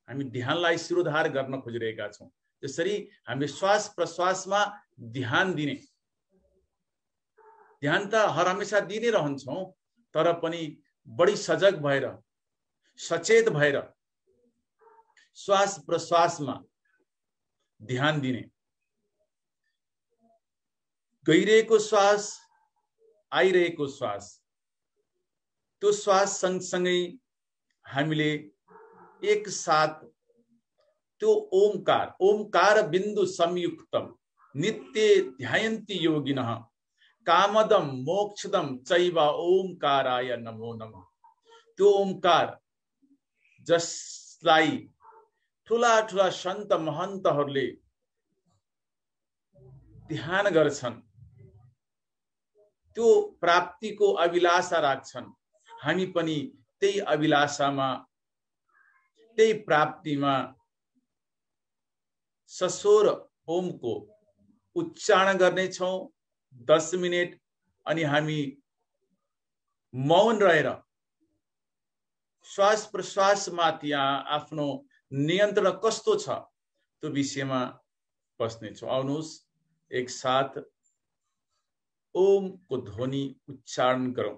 हामी ध्यानलाई शिरोधार गर्न खोजिरहेका छौं। जसरी हामी श्वास प्रश्वासमा ध्यान दिने, ध्यान त हर हमेशा दिने रहन्छौं, तर पनि बढी सजग भएर सचेत भएर श्वास प्रश्वासमा ध्यान दिने। गइरहेको श्वास, आइरहेको श्वास, त्यो श्वास सँगसँगै हामीले एक साथ त्यो ओमकार बिन्दु संयुक्तम नित्य ध्यायन्ति योगिनः कामदम मोक्षदम चैव ओमकाराय नमो नमः। त्यो ओमकार जसलाई ठुला ठुला सन्त महन्तहरूले ध्यान गर्छन्, त्यो प्राप्तिको अभिलाषा राख्छन्। हामी पनि त्यही अभिलाषामा, त्यही प्राप्तिमा सस्वर ओमको उच्चारण गर्नेछौँ 10 मिनेट। अनि हामी मौन रहेर श्वास प्रश्वासमाथि आफ्नो नियन्त्रण कस्तो छ त्यो विषयमा बस्नेछौँ। आउनुहोस् एक साथ ओम को ध्वनि उच्चारण गरौँ।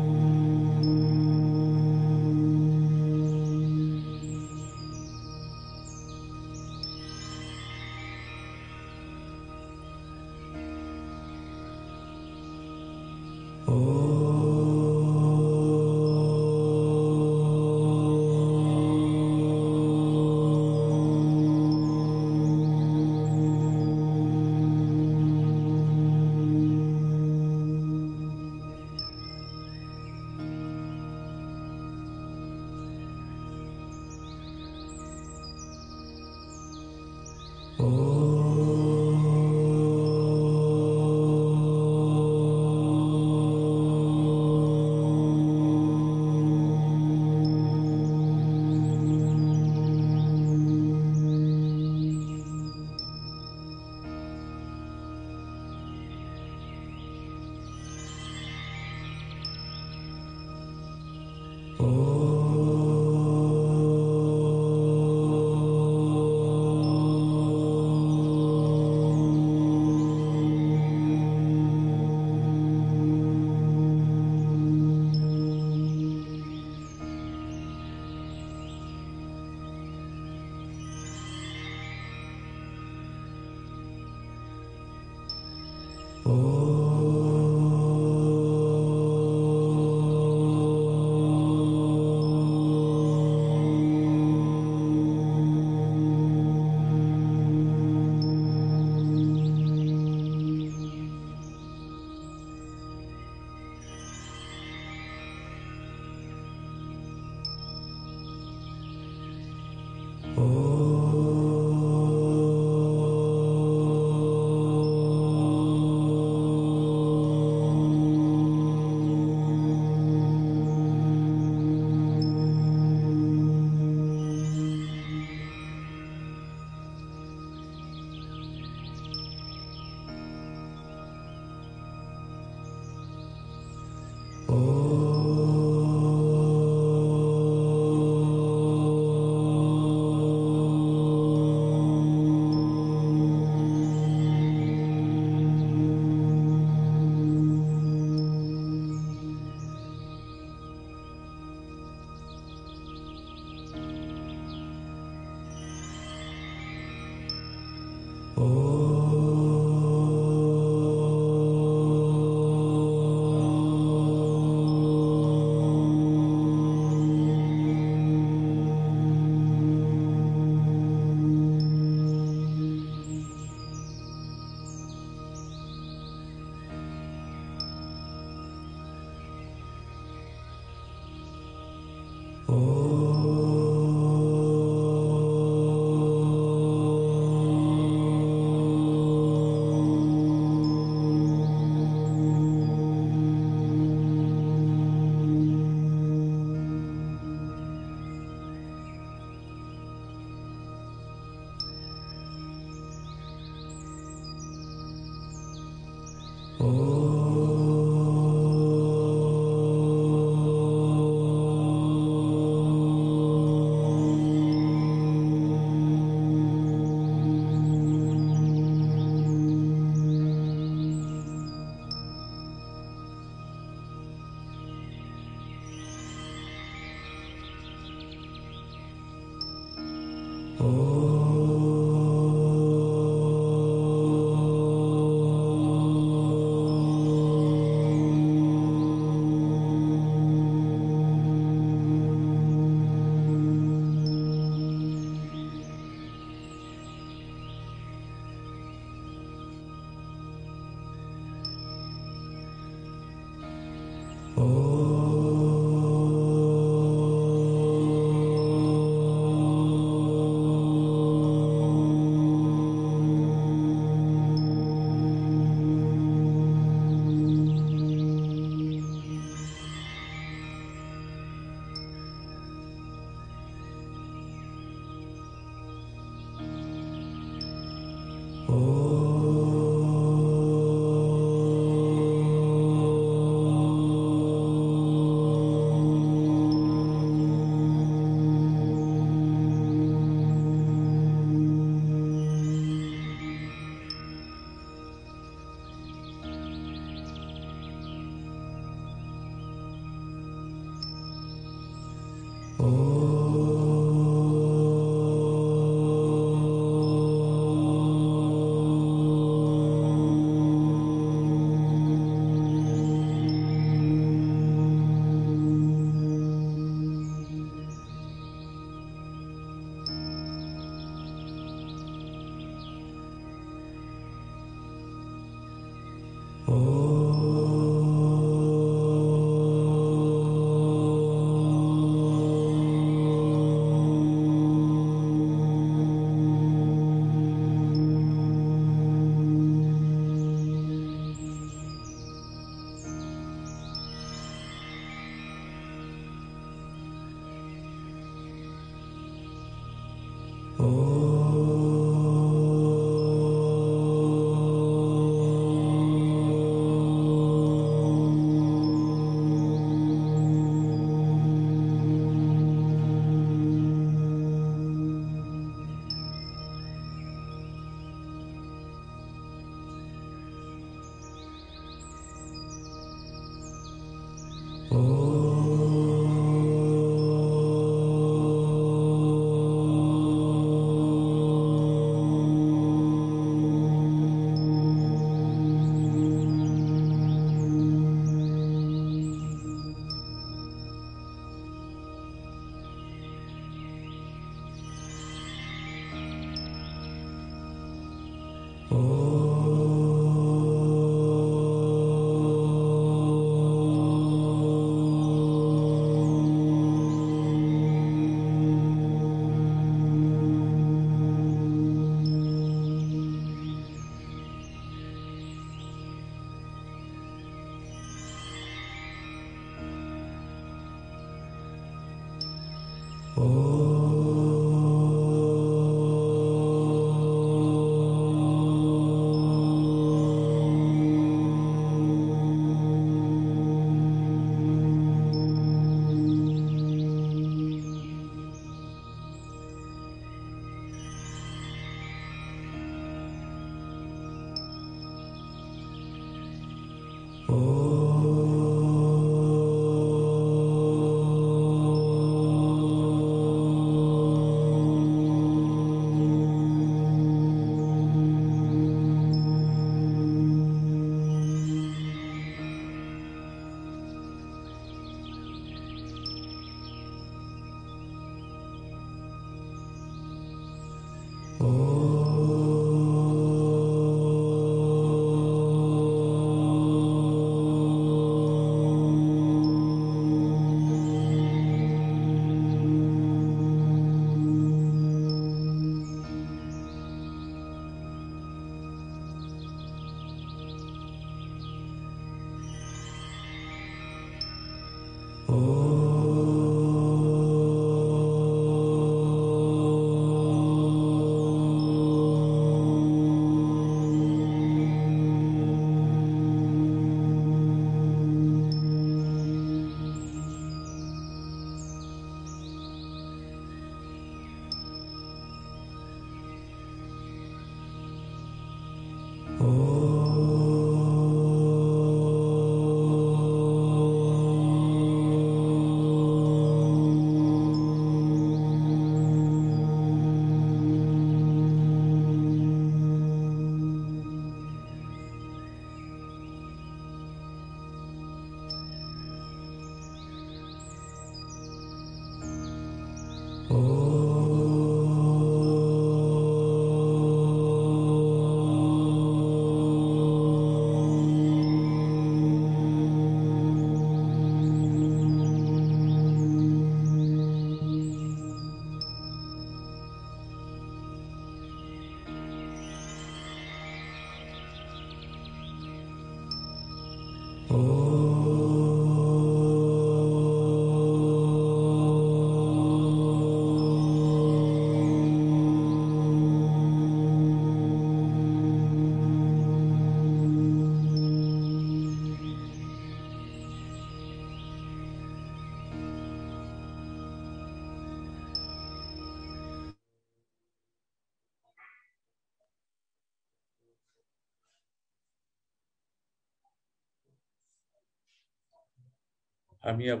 हामी अब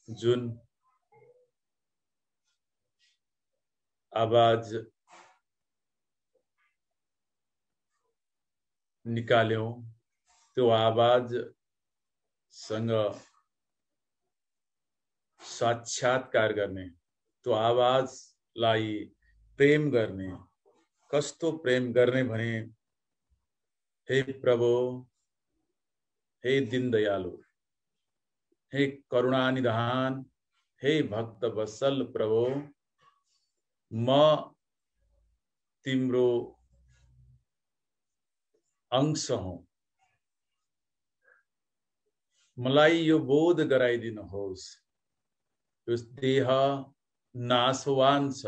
जुन आवाज निकाल्यौं त्यो आवाजसँग साक्षात्कार गर्ने, त्यो आवाजलाई प्रेम गर्ने, कस्तो प्रेम गर्ने भने हे प्रभु, हे दीन दयालु, हे करुणानिधान, हे भक्त वत्सल प्रभु, म तिम्रो अंश हूं। मलाई यो बोध गराइदिनुहोस्, यो देह नाशवान छ,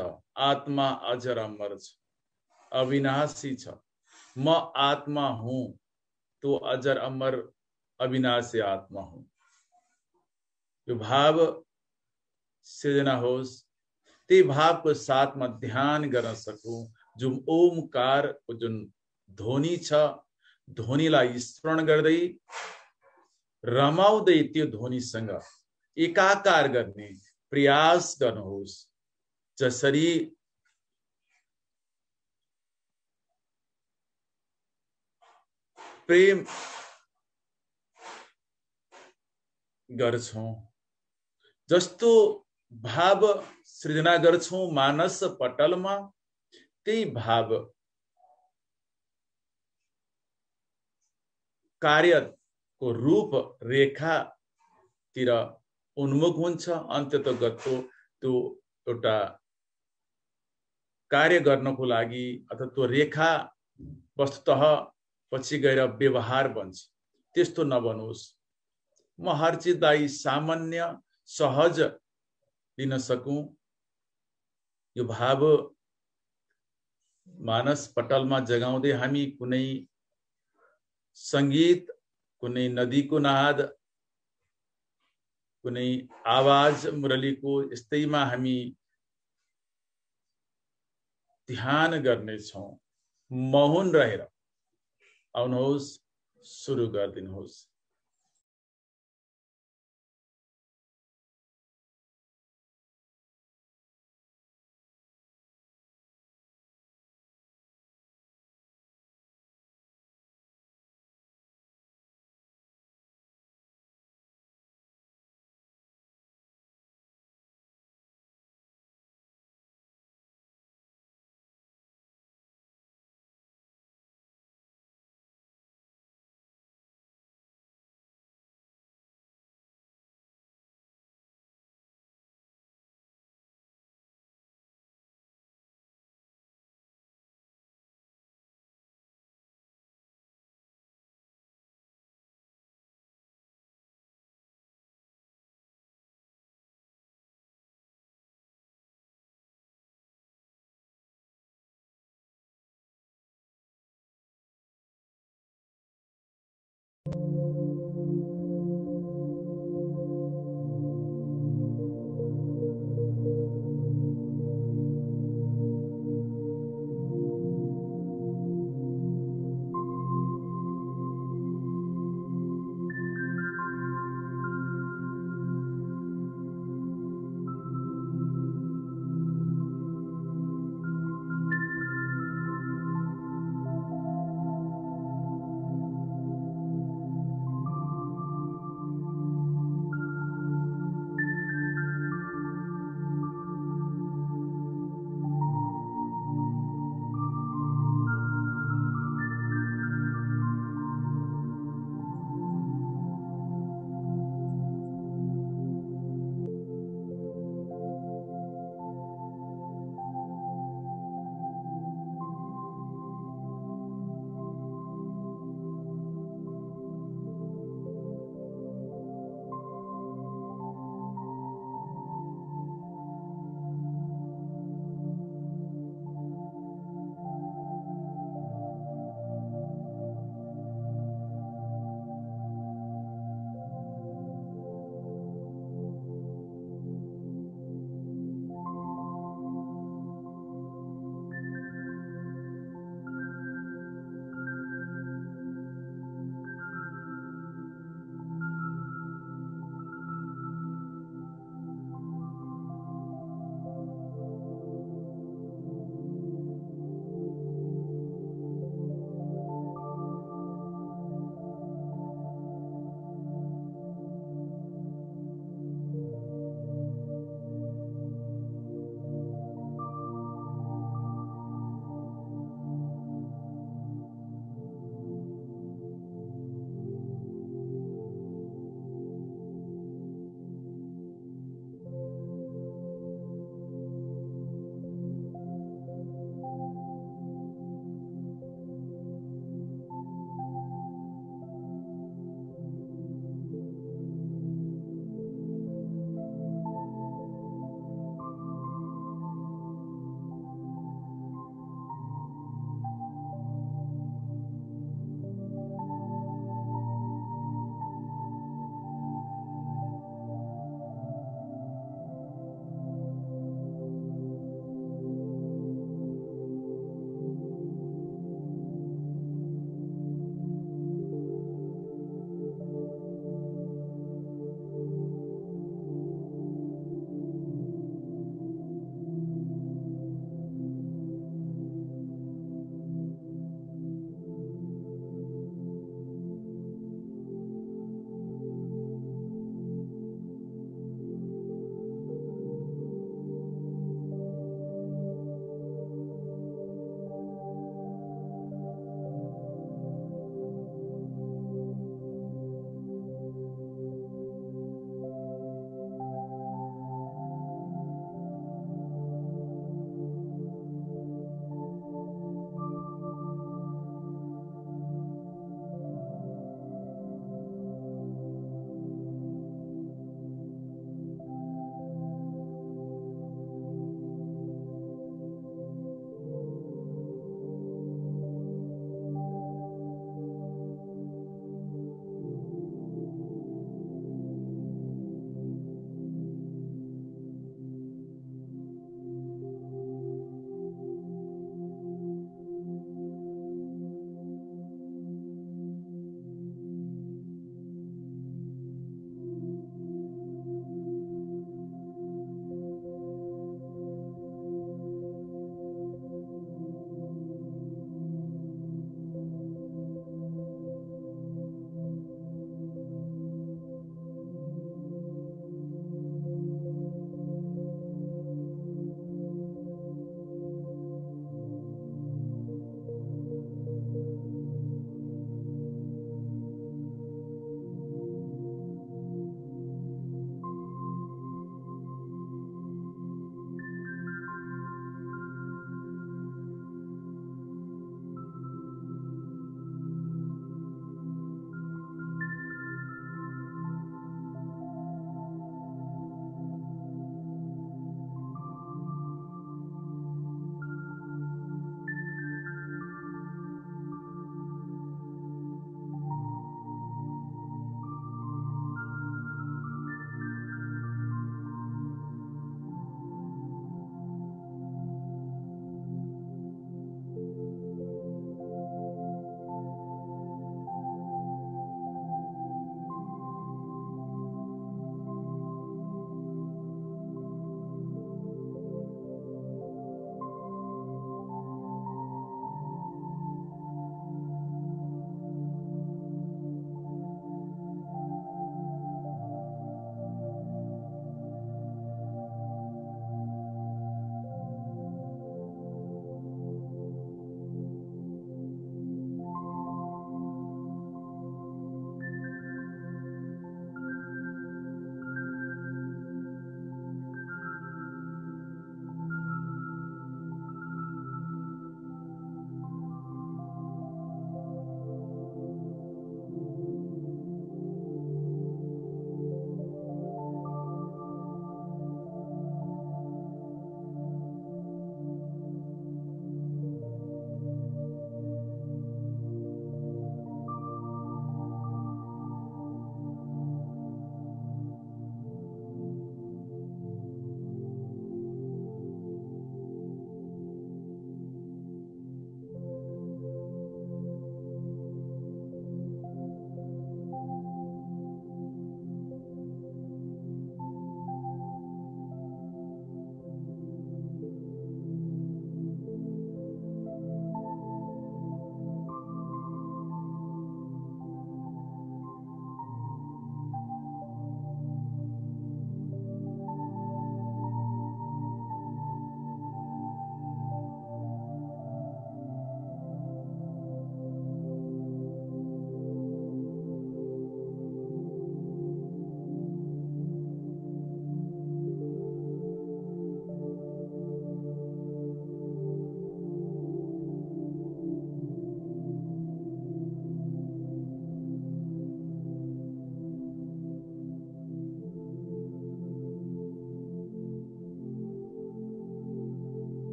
आत्मा अजर अमर छ, अविनाशी छ। म आत्मा हूं, तो अजर अमर अविनाशी आत्मा हूं। यो भाव सृजना होस्, ते भावको साथमा ध्यान गर्न सकूं। जुन ओमकारको जुन ध्वनि छ, ध्वनिलाई स्मरण गर्दै रमाउँदै त्यो ध्वनिसँग एकाकार गर्ने प्रयास गर्नुहोस्। जसरी प्रेम गर्छौं, जस्तो भाव सृजना गर्छौं मानस पटलमा, त्यही भाव कार्यको रूप रेखातिर उन्मुख हुन्छ। अन्ततगत त्यो एउटा कार्य गर्नको लागि अथवा त्यो रेखा वस्तुतः पछि गएर व्यवहार बन्छ। त्यस्तो नबनोस्। म हर चिजलाई सामान्य सहज लिन सकूं। यो भाव मानस पटलमा जगाउँदै हामी कुनै संगीत, कुनै नदीको नाद, कुनै आवाज मुरलीको यस्तैमा हामी ध्यान गर्नेछौं। मौन रहेर आउनुहोस्, सुरु गरिदिनुहोस्।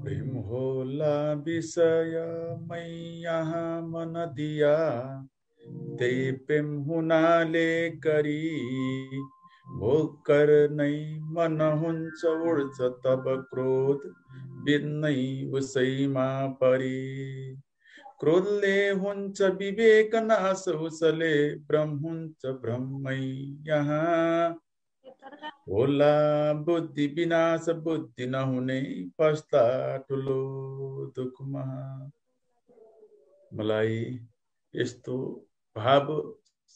प्रेम होला विषय मै यहाँ मन दिया, त्यही प्रेम हुनाले गरी भोकर नै मन हुन्छ उड्छ तब क्रोध बिन्नै उसैमा परी। क्रोधले हुन्छ विवेक नाश, उसले भ्रम हुन्छ भ्रमै यहाँ। होला बुद्धि विनाश, बुद्धि नहुने पस्ता ठुलो दुखमा। मलाई यस्तो भाव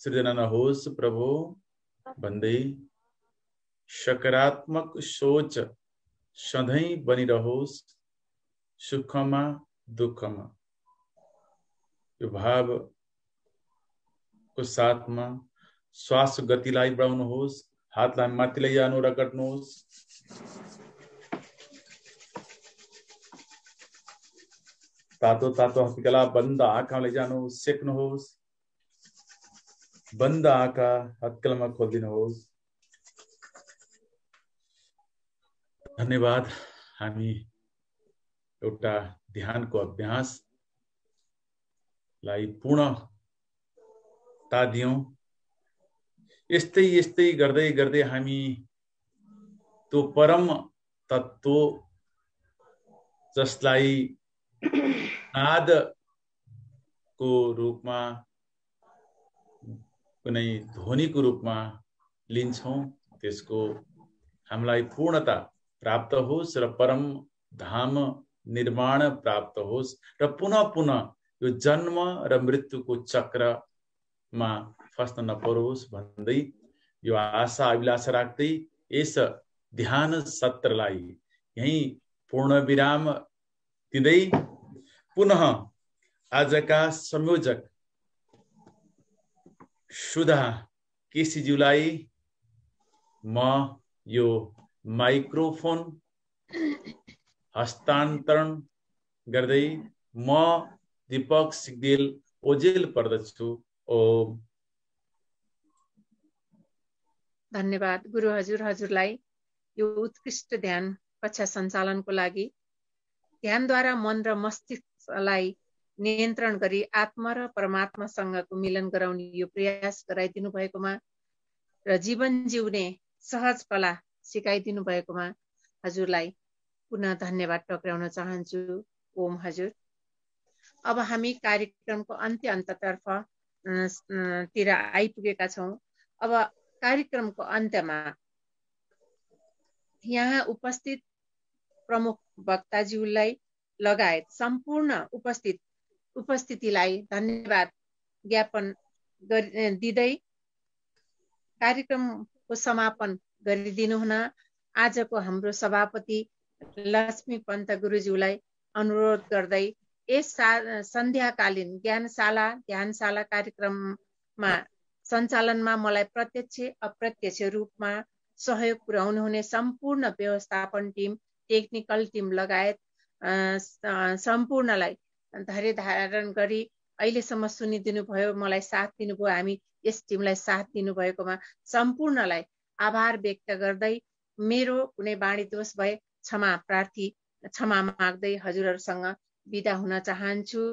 सृजना नहोस् प्रभु भन्दै सकारात्मक सोच सधैँ बनिरहोस् सुखमा दुःखमा। यो भावको साथमा श्वास गतिलाई बढाउनुहोस्। हातलाई माथि लैजानु, रगड्नुहोस्। तातो तातो हत्केला बन्द आँखा लैजानुहोस्, सेक्नुहोस्। बन्द आँखा हत्केलामा खोलिदिनुहोस्। धन्यवाद। हामी एउटा ध्यानको अभ्यासलाई पूर्णता दियौं। यस्तै यस्तै गर्दै गर्दै हामी त्यो परम तत्त्व जसलाई नादको रूपमा कुनै ध्वनिको रूपमा लिन्छौं, त्यसको हामीलाई पूर्णता प्राप्त होस् र परम धाम निर्माण प्राप्त होस् र पुनः पुनः यो जन्म र मृत्युको चक्रमा फस्न नपरोस् भन्दै यो आशा अभिलाषा राख्दै यस ध्यान सत्रलाई यही पूर्ण विराम दिँदै पुनः आजका संयोजक सुधा केसीज्यूलाई म यो माइक्रोफोन हस्तान्तरण गर्दै म दीपक सिग्देल ओजेल पर्दछु। ओम। धन्यवाद गुरु हजुरलाई यो उत्कृष्ट ध्यान कक्षा सञ्चालनको लागि। ध्यानद्वारा मन र मस्तिष्कलाई नियन्त्रण गरी आत्मा र परमात्मासँगको मिलन गराउने यो प्रयास गराइदिनु भएकोमा र जीवन जिउने सहज कला सिकाइदिनु भएकोमा हजुरलाई पुनः धन्यवाद टक्राउन चाहन्छु। ओम हजुर। अब हामी कार्यक्रमको अन्ततर्फ तिर आइपुगेका छौं। अब कार्यक्रमको अन्त्यमा यहाँ उपस्थित प्रमुख वक्ताज्यूलाई लगायत सम्पूर्ण उपस्थितिलाई धन्यवाद ज्ञापन दिँदै कार्यक्रमको समापन गरिदिनु हुन आजको हाम्रो सभापति लक्ष्मी पन्त गुरुज्यूलाई अनुरोध गर्दै यस सन्ध्याकालीन ध्यानशाला कार्यक्रममा सञ्चालनमा मलाई प्रत्यक्ष अप्रत्यक्ष रूपमा सहयोग पुर्याउनुहुने सम्पूर्ण व्यवस्थापन टिम, टेक्निकल टिम लगायत सम्पूर्णलाई धैर्य धारण गरी अहिलेसम्म सुनिदिनु भयो, मलाई साथ दिनुभयो। हामी यस टिमलाई साथ दिनुभएकोमा सम्पूर्णलाई आभार व्यक्त गर्दै मेरो कुनै वाणी दोष भए क्षमा माग्दै हजुरहरूसँग बिदा हुन चाहन्छु।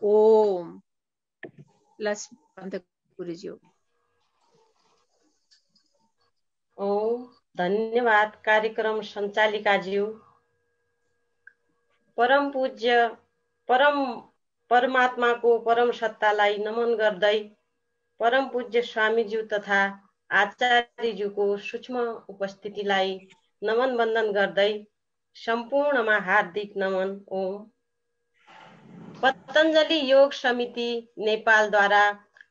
ओम। लक्ष्मी गुरुज्यू। ओम। धन्यवाद कार्यक्रम सञ्चालिकाज्यू। परम पूज्य परमात्माको परम सत्तालाई नमन गर्दै परम पूज्य स्वामीज्यू तथा आचार्यज्यूको सूक्ष्म उपस्थितिलाई नमन वन्दन गर्दै सम्पूर्णमा हार्दिक नमन। ओम। पतञ्जलि योग समिति नेपालद्वारा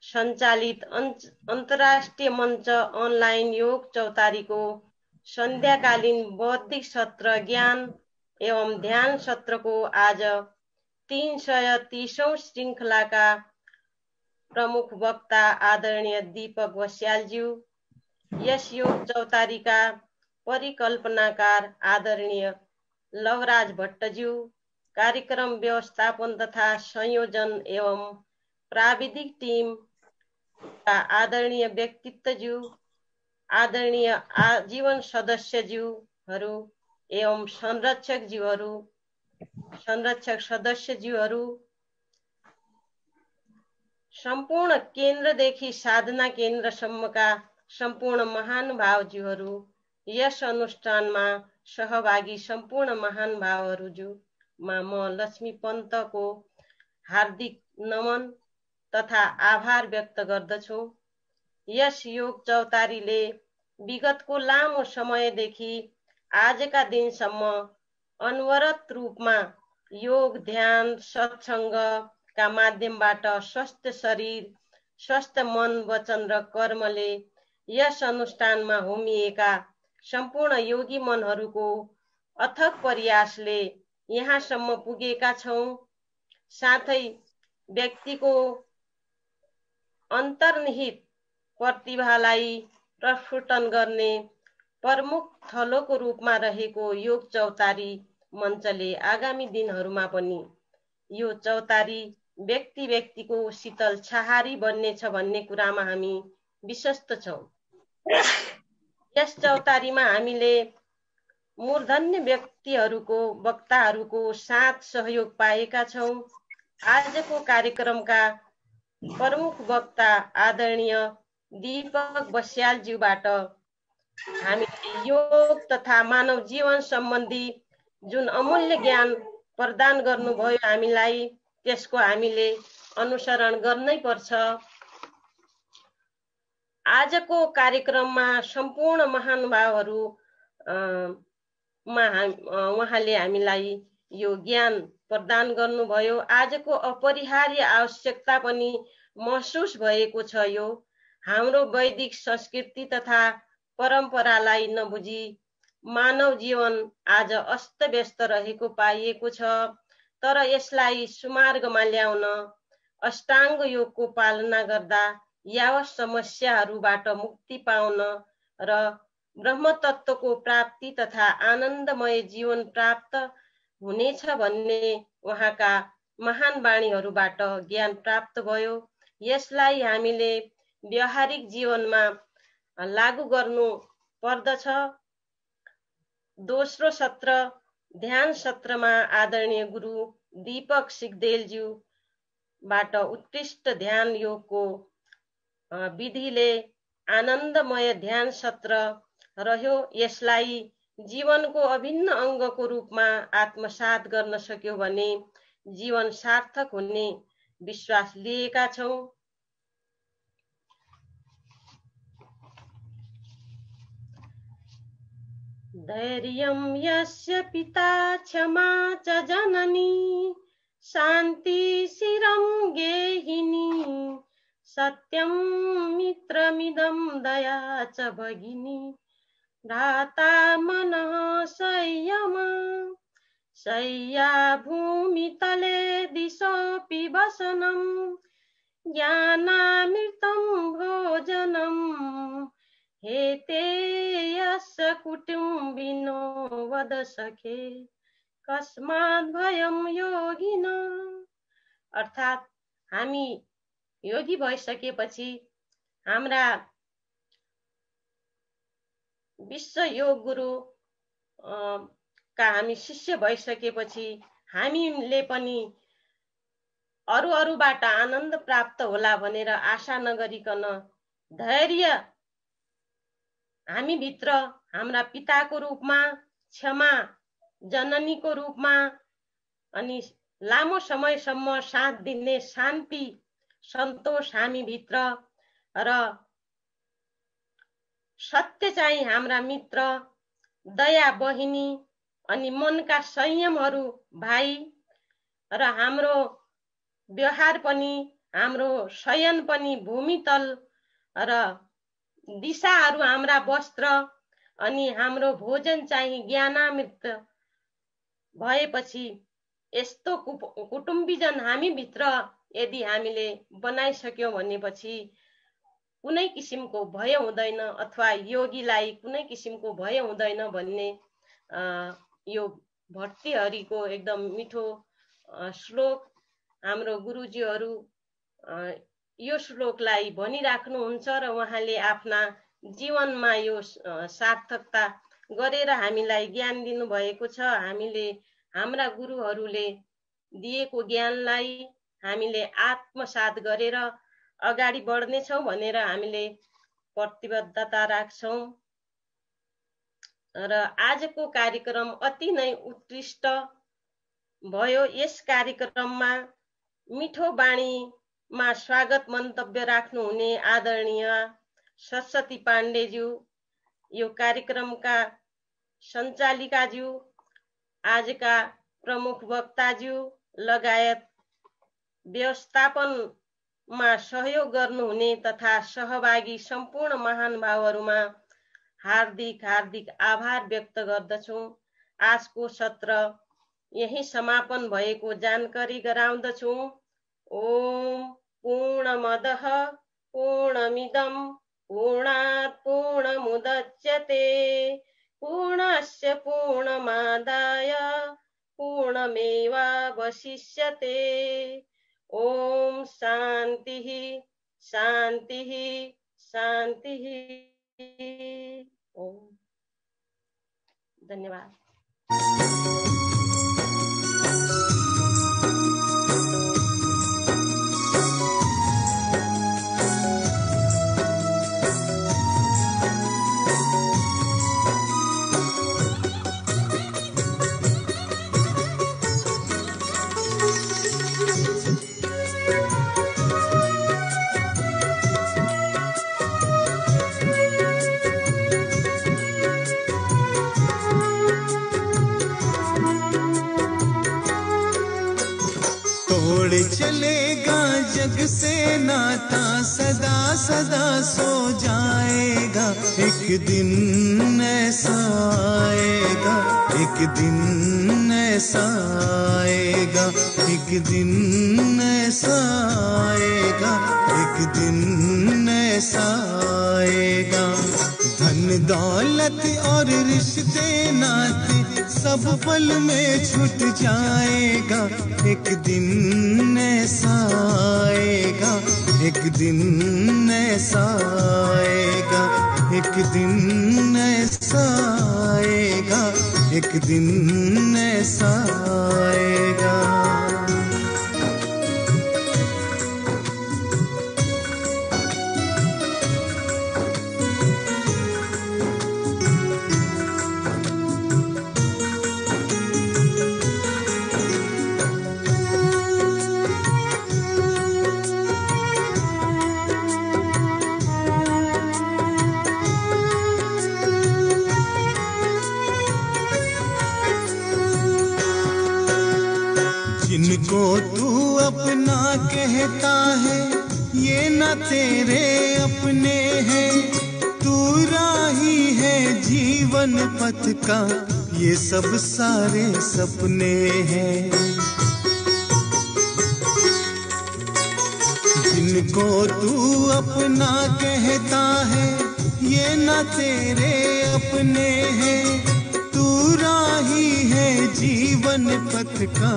सञ्चालित अन्तर्राष्ट्रिय मञ्च अनलाइन योग चौतारीको सन्ध्याकालीन बौद्धिक सत्र ज्ञान एवं ध्यान सत्रको आज 330औं श्रृङ्खलाका प्रमुख वक्ता आदरणीय दीपक बस्यालज्यू, यस योग चौतारीका परिकल्पनाकार आदरणीय लवराज भट्टज्यू, कार्यक्रम व्यवस्थापन तथा संयोजन एवं प्राविधिक टिम का आदरणीय व्यक्तित्वज्यू, आदरणीय आजीवन सदस्यज्यूहरू एवं संरक्षकज्यूहरू संरक्षक सदस्यज्यूहरू, सम्पूर्ण केन्द्रदेखि साधना केन्द्रसम्मका सम्पूर्ण महानुभावज्यूहरू, यस अनुष्ठानमा सहभागी सम्पूर्ण महानुभावहरूमा म लक्ष्मी पन्तको हार्दिक नमन तथा आभार व्यक्त गर्दछु। यस योग चौतारीले विगतको लामो समयदेखि आजका दिनसम्म अनवरत रूपमा योग, ध्यान, सत्सङ्गका माध्यमबाट स्वस्थ शरीर, स्वस्थ मन, वचन र कर्मले यस अनुष्ठानमा होमिएका सम्पूर्ण योगी मनहरूको अथक प्रयासले यहाँसम्म पुगेका छौँ। साथै व्यक्तिको अन्तर्निहित प्रतिभालाई प्रस्फुटन गर्ने प्रमुख थलोको रूपमा रहेको योग चौतारी मञ्चले आगामी दिनहरूमा पनि यो चौतारी व्यक्तिको शीतल छहारी बन्नेछ भन्ने कुरामा हामी विश्वस्त छौँ। यस चौतारीमा हामीले मूर्धन्य व्यक्तिहरूको, वक्ताहरूको साथ सहयोग पाएका छौँ। आजको कार्यक्रमका प्रमुख वक्ता आदरणीय दीपक बस्यालज्यूबाट हामीले योग तथा मानव जीवन सम्बन्धी जुन अमूल्य ज्ञान प्रदान गर्नुभयो हामीलाई, त्यसको हामीले अनुसरण गर्नै पर्छ। आजको कार्यक्रममा सम्पूर्ण महानुभावहरू उहाँले हामीलाई यो ज्ञान प्रदान गर्नुभयो। आजको अपरिहार्य आवश्यकता पनि महसुस भएको छ। यो हाम्रो वैदिक संस्कृति तथा परम्परालाई नबुझी मानव जीवन आज अस्तव्यस्त रहेको पाइएको छ। तर यसलाई सुमार्गमा ल्याउन अष्टाङ्ग योगको पालना गर्दा यावत समस्याहरूबाट मुक्ति पाउन र ब्रह्म तत्त्वको प्राप्ति तथा आनन्दमय जीवन प्राप्त हुनेछ भन्ने उहाँका महान वाणीहरूबाट ज्ञान प्राप्त भयो। यसलाई हामीले व्यावहारिक जीवनमा लागू गर्नु पर्दछ। दोस्रो सत्र ध्यान सत्रमा आदरणीय गुरु दीपक सिग्देलज्यूबाट उत्कृष्ट ध्यान योगको विधिले आनन्दमय ध्यान सत्र रह्यो। यसलाई जीवनको अभिन्न अङ्गको रूपमा आत्मसात गर्न सक्यो भने जीवन सार्थक हुने विश्वास लिएका छौँ। धैर्यं यस्य पिता क्षमा च जननी शान्ति शिरं गेहिनी सत्यं मित्रमिदं दया च भगिनी भ्राता मनः संयम शय्या भूमितले दिशोऽपि वसनं ज्ञानामृतं भोजनं हेते यस्य कुटुम्बिनो वद सखे कस्मात् भयं योगिन। अर्थात् हामी योगी भइसकेपछि, हाम्रा विश्व योग गुरु का हामी शिष्य भइसकेपछि हामीले पनि अरूबाट आनन्द प्राप्त होला भनेर आशा नगरिकन धैर्य हामी भित्र हाम्रा पिताको रूपमा, क्षमा जननीको रूपमा अनि लामो समयसम्म साथ दिने शान्ति सन्तोष हामी भित्र र सत्य चाहिँ हाम्रा मित्र, दया बहिनी अनि मनका संयमहरू भाइ र हाम्रो व्यवहार पनि, हाम्रो शयन पनि भूमितल र दिशाहरू हाम्रा वस्त्र अनि हाम्रो भोजन चाहिँ ज्ञानामृत भएपछि यस्तो कुटुम्बीजन हामी भित्र यदि हामीले बनाइसक्यौं भनेपछि कुनै किसिमको भय हुँदैन अथवा योगीलाई कुनै किसिमको भय हुँदैन भन्ने यो भर्तृहरिको एकदम मिठो श्लोक हाम्रो गुरुजीहरू यो श्लोकलाई भनिराख्नुहुन्छ र उहाँले आफ्ना जीवनमा यो सार्थकता गरेर हामीलाई ज्ञान दिनु भएको छ। हामीले हाम्रा गुरुहरूले दिएको ज्ञानलाई हामीले आत्मसात गरेर अगाडि बढ्नेछौँ भनेर हामीले प्रतिबद्धता राख्छौँ र आजको कार्यक्रम अति नै उत्कृष्ट भयो। यस कार्यक्रममा मिठो बाणीमा स्वागत मन्तव्य राख्नुहुने आदरणीय सरस्वती पाण्डेज्यू, यो कार्यक्रमका सञ्चालिकाज्यू, आजका प्रमुख वक्ताज्यू लगायत व्यवस्थापनमा सहयोग गर्नुहुने तथा सहभागी सम्पूर्ण महानुभावहरूमा हार्दिक हार्दिक आभार व्यक्त गर्दछु। आजको सत्र यही समापन भएको जानकारी गराउँदछु। ओम पूर्णमदः पूर्णमिदं पूर्णात् पूर्णमुदच्यते पूर्णस्य पूर्णमादाय पूर्णमेवावशिष्यते। ओम शान्तिः शान्तिः शान्तिः। ओम धन्यवाद। चलेगा जग से नाता सदा सदा सो जाएगा। एक दिन ऐसा आएगा, एक दिन ऐसा आएगा, एक दिन ऐसा आएगा, एक दिन ऐसा आएगा। धन दौलत और रिश्ते नाते सब पल में छूट जाएगा। एक दिन ऐसा आएगा, एक दिन ऐसा आएगा, एक दिन ऐसा आएगा, एक दिन ऐसा आएगा। जिनको तू अपना कहता है ये न तेरे अपने हैं। तू राही है जीवन पथ का, ये सब सारे सपने हैं। जिनको तू अपना कहता है ये न तेरे अपने हैं। तू राही है जीवन पथ का,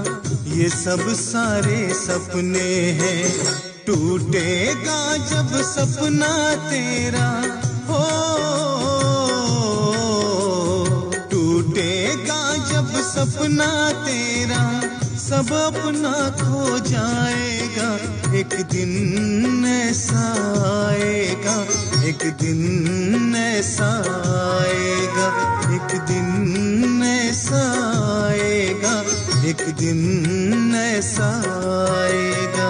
ये सब सारे सपने हैं। टूटेगा जब सपना तेरा हो, टूटेगा जब सपना तेरा, सब अपना खो जाएगा। एक दिन ऐसा आएगा, एक दिन ऐसा आएगा, एक दिन ऐसा आएगा, एक दिन ऐसा आएगा।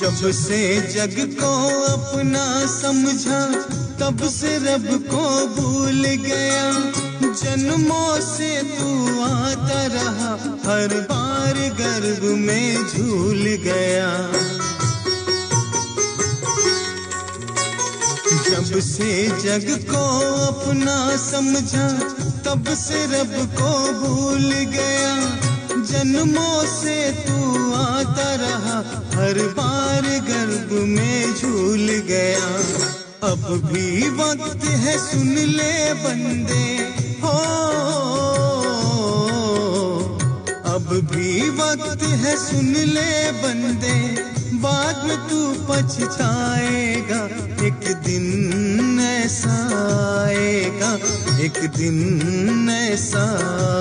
जब से जग को अपना समझा तब से रब को भूल गया। जन्मों से तू आता रहा, हर बार गर्भ में झूल गया। जब जब से जग को अपना समझा तब से रब को भूल गया। जन्मों से तू आता रहा, हर बार गर्भ में झूल गया। अब भी वक्त है सुन ले बंदे हो, अब भी वक्त है सुन ले बंदे, बाद में तू पछताएगा। एक दिन ऐसा आएगा, एक दिन ऐसा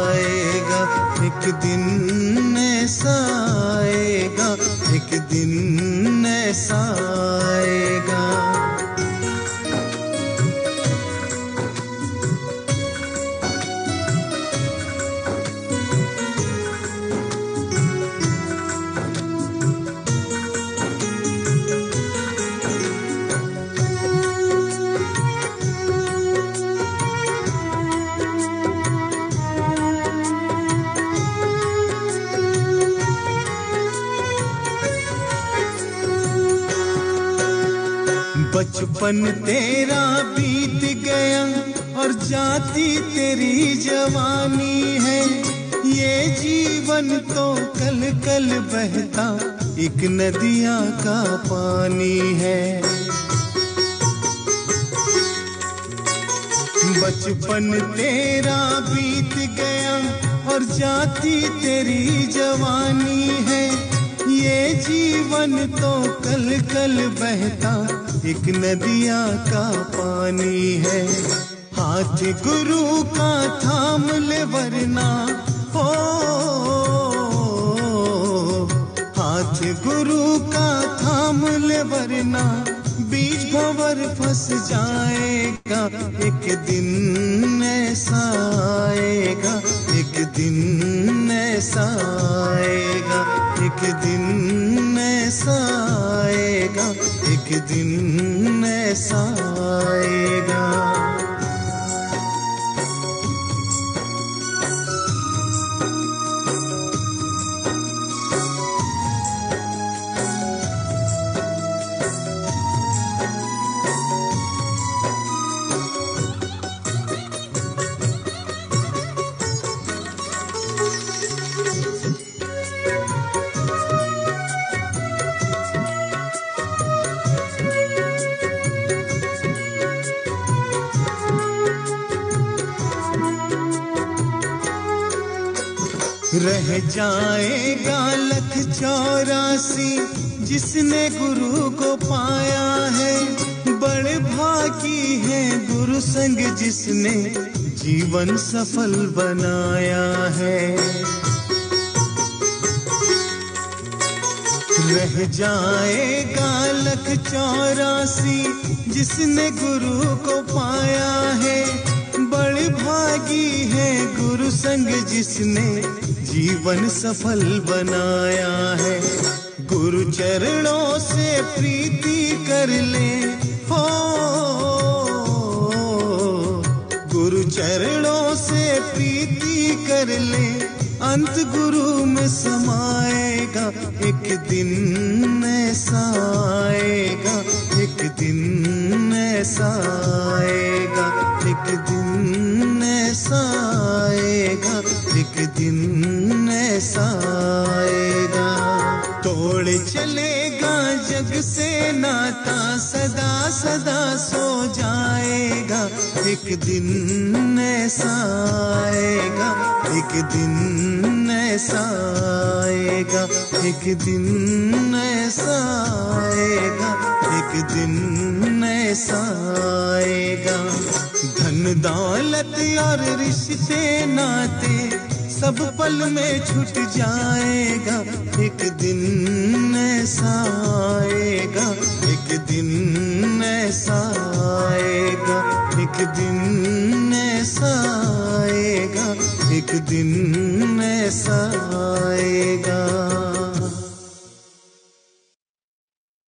आएगा, एक दिन ऐसा आएगा, एक दिन ऐसा आएगा। बचपन तेरा बीत गया और जाती तेरी जवानी है। ये जीवन तो कल कल बहता एक नदिया का पानी है। बचपन तेरा बीत गया और जाती तेरी जवानी है। ये जीवन तो कल कल बहता एक नदिया का पानी है। हाथ गुरु का थाम ले वरना हो, हाथ गुरु का थाम ले वरना बीच भंवर फंस जाएगा। एक दिन ऐसा आएगा, एक दिन ऐसा आएगा, एक दिन ऐसा आएगा, एक दिन ऐसा आएगा। रह जाएगा लख 84 जिसने गुरु को पाया है। बड़े भागी है गुरु संग जिसने जीवन सफल बनाया है। रह जाएगा लख 84 जिसने गुरु को पाया है। बड़े भागी है गुरु संग जिसने जीवन सफल बनाया है। गुरु चरणों से प्रीति कर ले हो, गुरु चरणों से प्रीति कर ले, अंत गुरु में समाएगा। एक दिन ऐसा आएगा, एक दिन ऐसा आएगा, एक दिन ऐसा आएगा, एक दिन ऐसा आएगा। तोड़ चलेगा जग से नाता, सदा सदा सो जाएगा। एक दिन ऐसा आएगा, एक दिन ऐसा आएगा, एक दिन ऐसा आएगा, एक दिन ऐसा आएगा। धन दौलत और रिश्ते नाते सब पल में छूट जाएगा। एक दिन ऐसा आएगा, एक दिन ऐसा आएगा, एक दिन ऐसा आएगा, एक दिन ऐसा आएगा।